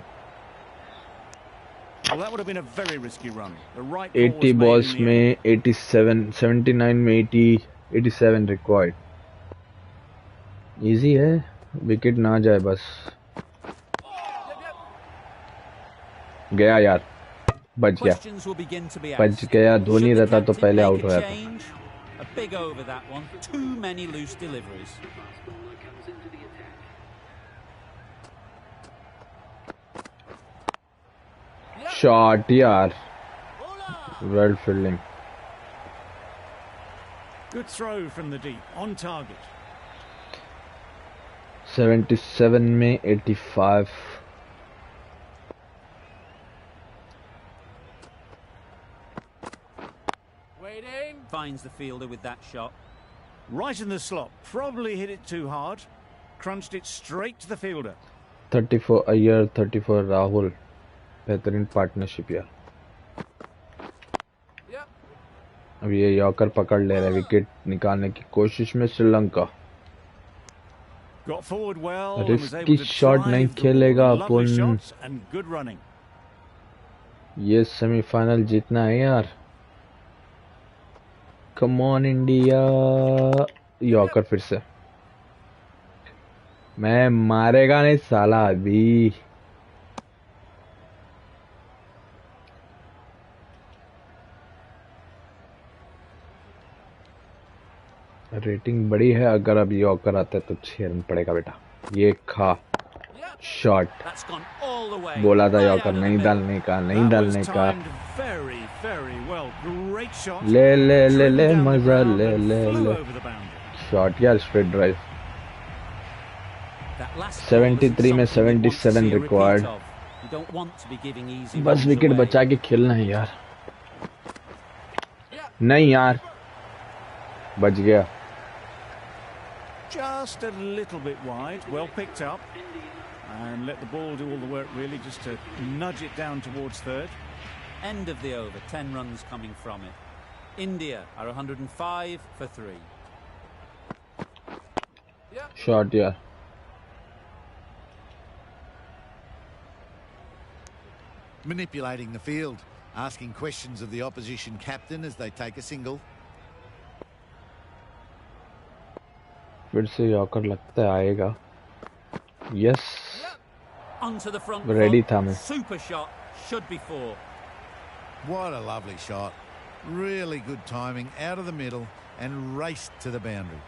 Well, that would have been a very risky run. The right 80 ball balls was made in the में 87, 79 में 80, 87 रिक्वायर्ड. इजी है, विकेट ना जाए बस. गया यार, बच गया. Questions will begin to be बच asked. गया. धोनी Should the रहता तो captain पहले make आउट a हो जाता. change? A big over that one. Too many loose deliveries. Shot यार, well fielding. Good throw from the deep, on target. 77 में 85. Finds the fielder with that shot. Right in the slot, probably hit it too hard. Crunched it straight to the fielder. 34 Iyer, 34 Rahul. बेहतरीन partnership यार. अब ये yorker पकड़ ले रहा है. Wicket निकालने की कोशिश में Sri Lanka. Got forward well and was risky able to shot नहीं drive the खेलेगा ball. Lovely upon. shots and good running. ये सेमीफाइनल जीतना है यार. Come on India. यॉर्कर फिर से. मैं मारेगा नहीं साला अभी. रेटिंग बड़ी है. अगर अब यॉर्कर आता है तो 6 रन पड़ेगा बेटा. ये खा shot. That's gone all the way. बोला था Right yorker out of the नहीं middle. डालने का, नहीं That was डालने का. timed very, very well. Great shot. ले ले ले Trimmed ले down the मजा ground ले and ले flew ले. over the boundary. शॉट यार, स्ट्रेट ड्राइव. That last 73 में ball isn't something we want to 77 see a required. repeat of. You don't want to be giving easy बस ones wicket away. बचा के खेलना है यार. नहीं यार, बच गया. Just a little bit wide. Well picked up. And let the ball do all the work, really, just to nudge it down towards third. End of the over. 10 runs coming from it. India are 105 for 3. Shot यार. Manipulating the field, asking questions of the opposition captain as they take a single. फिर से yorker लगता है आएगा. Yes, Onto the front ready foot. था मैं. Super shot. Should be 4. What a lovely shot. Really good timing, out of the middle and raced to the boundary.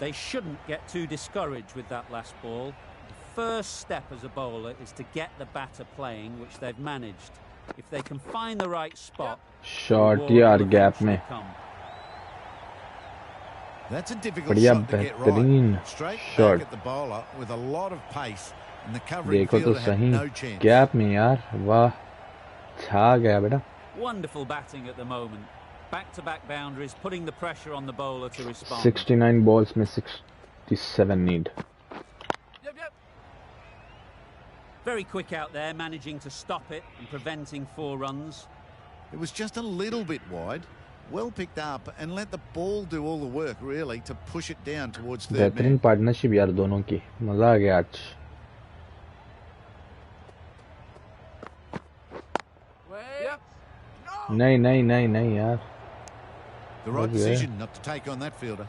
They shouldn't get too discouraged with that last ball. The first step as a bowler is to get the batter playing, which they've managed. If they can find the right spot, shot यार, gap में. That's a difficult बढ़िया, shot to get बेहतरीन right. Straight shot. back at the bowler with a lot of pace, and the covering देखो तो fielder had सही, no chance. Gap में यार. वाह, छा गया बेटा. Wonderful batting at the moment. Back-to-back boundaries, putting the pressure on the bowler to respond. 69 balls में 67 need. Very quick out there, managing to stop it and preventing 4 runs. It was just a little bit wide. Well picked up and let the ball do all the work really to push it down towards third बेहतरीन man. Partnership यार दोनों की, मजा आ गया आज. नहीं यार. The right decision not to take on that fielder.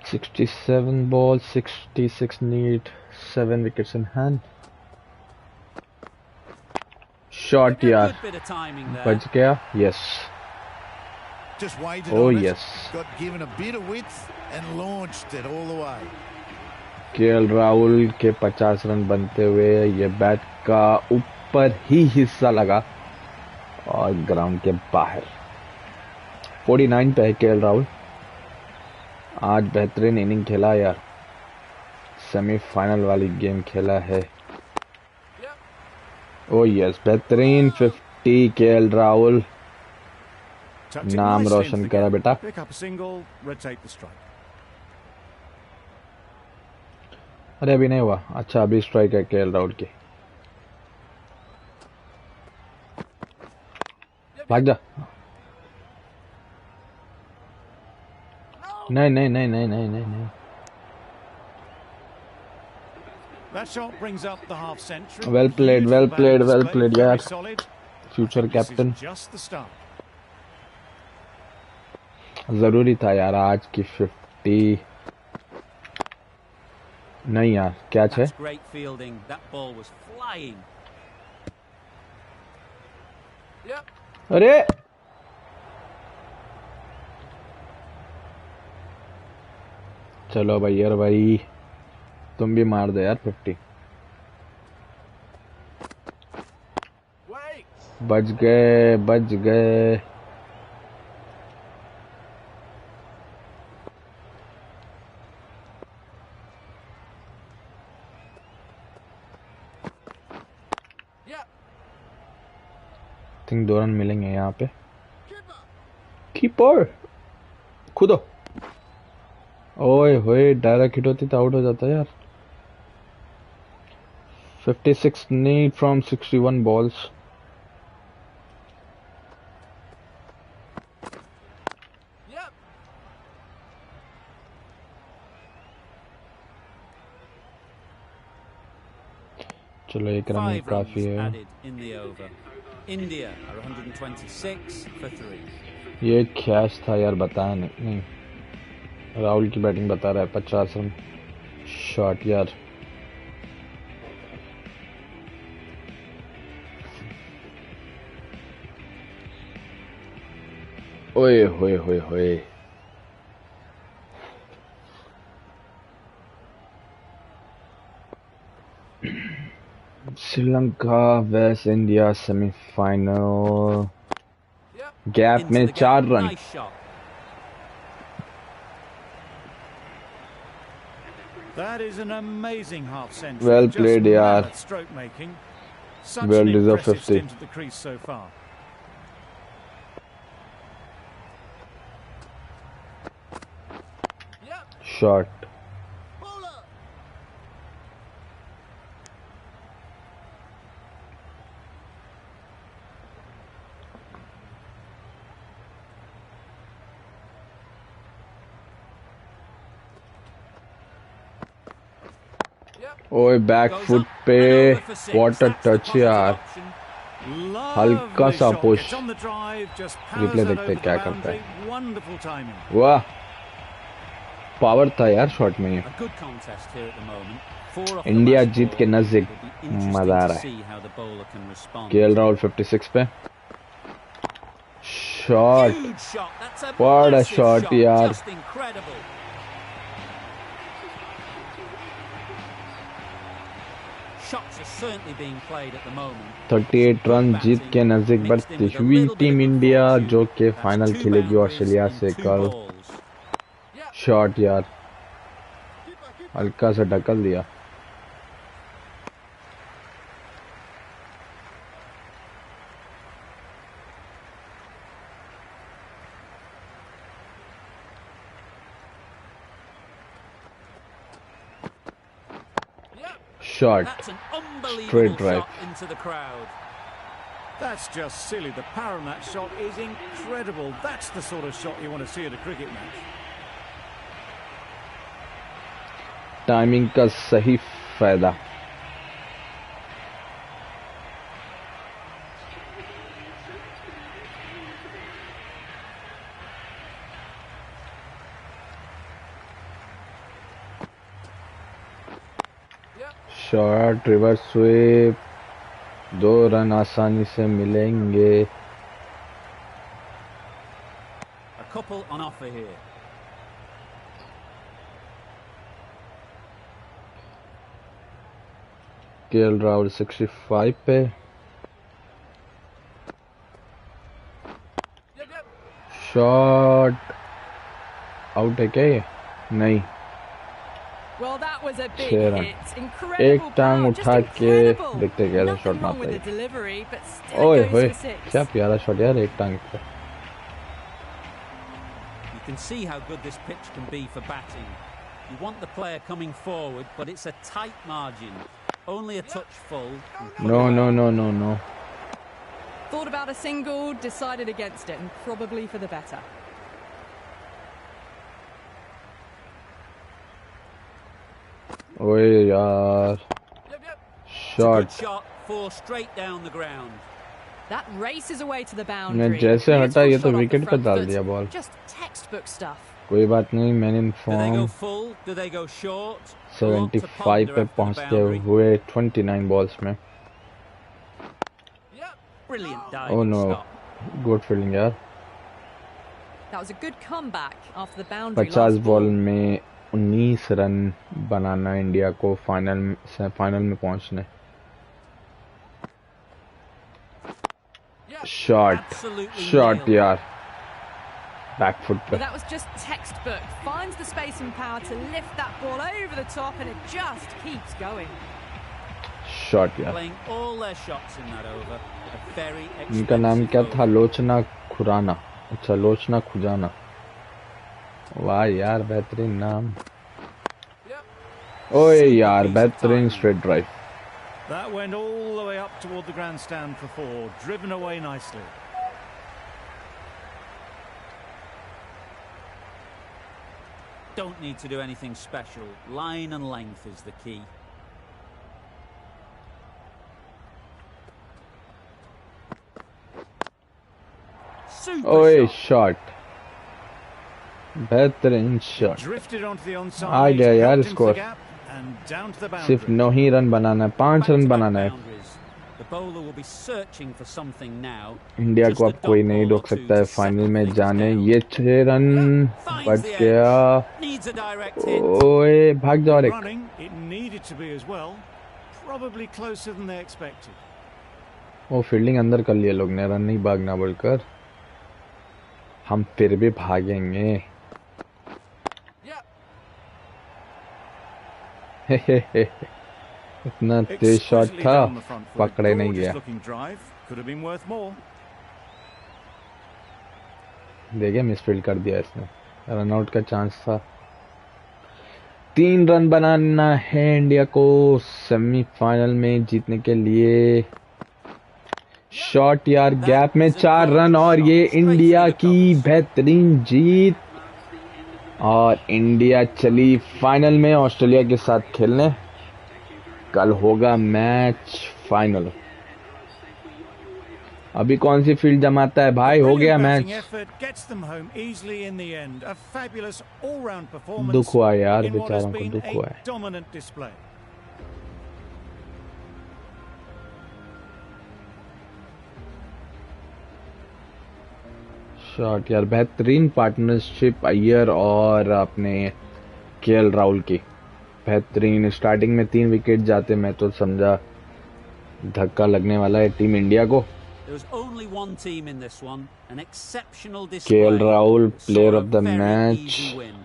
67 balls, 66 need, 7 wickets in hand. Shot यार. बच गया. Yes. Just waited Oh on it. yes. Got given a bit of width and launched it all the way. KL Rahul के 50 run बनते हुए ये bat का ऊपर ही हिस्सा लगा और ग्राउंड के बाहर. 49 पे है केएल राहुल. आज बेहतरीन इनिंग खेला यार. सेमीफाइनल वाली गेम खेला है. ओ यस, बेहतरीन 50 केएल राहुल. नाम रोशन करा बेटा. Pick up a single, rotate the strike. अरे अभी नहीं हुआ. अच्छा अभी स्ट्राइक है केएल राहुल की. भाग जा. नहीं. That shot brings up the half century. Well played यार. Solid. Future captain. Just the start. जरूरी था यार आज की 50. नहीं यार, कैच है. That's great fielding. That ball was flying. अरे चलो भाई यार भाई, तुम भी मार दो यार 50. बच गए. थिंक 2 रन मिलेंगे यहाँ पे. कीपर खुदो. ओए होए, डायरेक्ट हिट होती तो आउट हो जाता यार. 56 नीड फ्रॉम 61 बॉल्स. चलो 1 रन 5 काफी runs है. added in the over. India are 126 for 3. ये कैच था यार, बताया नहीं. राहुल की बैटिंग बता रहा है. 50 रन शॉट यार. ओए होए. Sri Lanka waste India semifinal. Gap में 4 run. Nice shot. That is an amazing half century. Well Just played, yaar. mammoth stroke making. Such Well an deserved impressive 50. stint at the crease so far. Shot. ओए back foot पे. What a touch यार. हल्का सा push. Replay देखते क्या करता है. Wonderful timing. वाह, पावर था यार शॉट में. A good contest here at the moment. 4 off the India last Jeet ball. के नजदीक. It'll be interesting मजा आ to रहा है. see how the bowler can respond. KL Rahul 56 पे. Shot. Huge shot. That's a What a massive shot, yaar. Just incredible. Shots are certainly being played at the moment. 38 run जीत के नजदीक बढ़ती हुई team India, जो कि final खेलेगी Australia से कल. शॉट यार, हल्का सा ढकल दिया. shot, That's an unbelievable straight drive. shot into the crowd. That's just silly. The power on that shot is incredible. That's the sort of shot you want to see at a cricket match. Timing का सही फायदा. Shot, reverse sweep, 2 run आसानी से मिलेंगे. A couple on offer here. KL Rahul 65 पे. Shot out है क्या ये? नहीं. Well, that was a big 6 run. hit. एक Incredible टांग power, उठा just के incredible. देखते कैसा Nothing शॉट wrong मारता with है. the delivery, but still ओए it होए, goes for 6. क्या प्यारा शॉट यार, एक टांग पे. You can see how good this pitch can be for batting. You want the player coming forward, but it's a tight margin. Only a touch full. No. Thought about a single, decided against it, and probably for the better. ओए यार, It's a shot. good shot, 4 straight down the ground. That races away to the मैं boundary. जैसे हटा Beautiful ये तो shot off the wicket पे front डाल foot. दिया बॉल. Just textbook stuff. कोई बात नहीं, मैंने Do they go inform. full? Do they go short? 75 पे पहुंचते हुए 29 बॉल्स में. Brilliant Oh diving no, stop. Good fielding यार. That was a good comeback after the boundary 50 last ball ball. में 19 रन बनाना इंडिया को फाइनल में पहुंचने. Shot Absolutely shot nailed it. यार, बैकफुट पे. Well, that was just textbook. Finds the space and power to lift that ball over the top, and it just keeps going. Shot यार. Playing all their shots in that over. A very इनका नाम expensive क्या था? over. Lochana Khurana. अच्छा, लोचना खुजाना. वाह यार, बेहतरीन नाम. ओए यार, बेहतरीन straight drive. That went all the way up toward the grandstand for 4, driven away nicely. Don't need to do anything special. Line and length is the key. Super ओए shot. शॉट, बेहतरीन shot. Drifted onto the onside. आ गया यार helped into score. the gap and down to the सिर्फ boundary. 9 ही run बनाना है, 5 run Back-to-back बनाना है. boundaries. The bowler will be searching for something now. India Just को a अब कोई dot नहीं ball रोक or two सकता है to फाइनल settle में things जाने. down. ये 6 रन Finds बच the गया. edge. Needs a direct hit. ओए भाग जाओ रे. Running, it needed to be as well. Probably closer than they expected. वो फील्डिंग अंदर कर लिया लोग ने, रन नहीं भागना बोलकर. हम फिर भी भागेंगे. इतना तेज शॉट Exquisitely था, down the front foot. पकड़े नहीं Gorgeous गया. looking drive. Could have been worth more. देखिए, मिसफील्ड कर दिया इसने. रन आउट का चांस था. 3 रन बनाना है इंडिया को सेमीफाइनल में जीतने के लिए. शॉट यार, गैप में 4 रन और ये इंडिया की बेहतरीन जीत. और इंडिया चली फाइनल में ऑस्ट्रेलिया के साथ खेलने. कल होगा मैच फाइनल. अभी कौन सी फील्ड जमाता है भाई? हो गया Brilliant match. batting effort gets them home easily in the end. A fabulous all-round performance. दुख हुआ यार, in what has बेचारों को been दुख हुआ a है. dominant display. शॉट यार, बेहतरीन पार्टनरशिप अय्यर और अपने केएल राहुल की. बेहतरीन. स्टार्टिंग में 3 विकेट जाते, मैं तो समझा धक्का लगने वाला है टीम इंडिया को. There was only one team in this one. An exceptional display. KL Rahul Saw player a of the very match. easy win.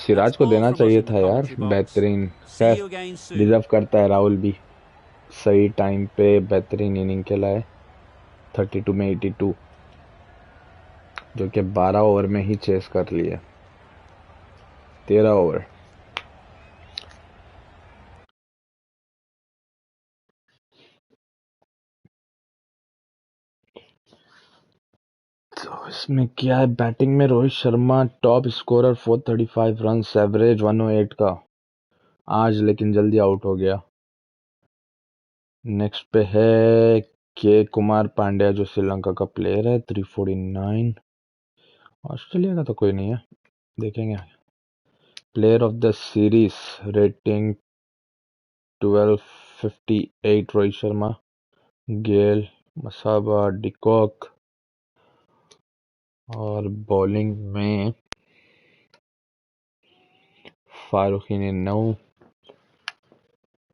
Siraj को देना चाहिए था यार. बेहतरीन. See you again soon. Deserve करता है राहुल भी. सही टाइम पे बेहतरीन इनिंग खेला है. 32 में 82, जो कि 12 ओवर में ही चेस कर लिया. 13 ओवर. इसमें क्या है, बैटिंग में Rohit Sharma top scorer 435 run, average 108 का आज, लेकिन जल्दी आउट हो गया। नेक्स्ट पे है के कुमार पांड्या जो श्रीलंका का प्लेयर है, 349। ऑस्ट्रेलिया का तो कोई नहीं है, देखेंगे। Player of the series rating 1258 Rohit Sharma, Gayle, मसाबा, डिकॉक। और बॉलिंग में फारूकी ने 9,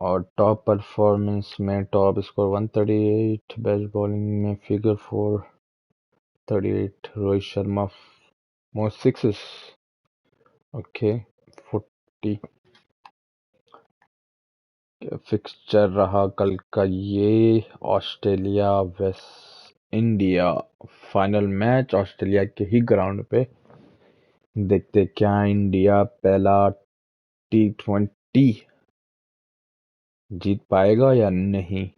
और टॉप परफॉर्मेंस में टॉप स्कोर 138, बेस्ट बॉलिंग में figure 438 Rohit Sharma, most sixes okay 40। Fixture रहा कल का ये Australia West India, final match Australia के ही ग्राउंड पे। देखते क्या इंडिया पहला T20 जीत पाएगा या नहीं।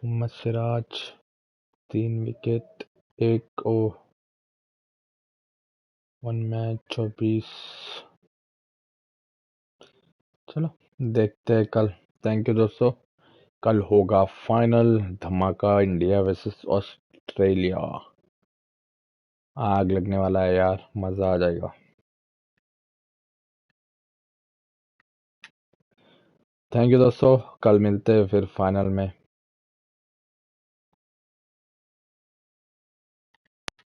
Mohammed Siraj 3 wicket, 1 1 match 24। चलो देखते हैं कल। थैंक यू दोस्तों। कल होगा फाइनल धमाका, इंडिया वर्सेस ऑस्ट्रेलिया। आग लगने वाला है यार, मजा आ जाएगा। थैंक यू दोस्तों, कल मिलते हैं फिर फाइनल में।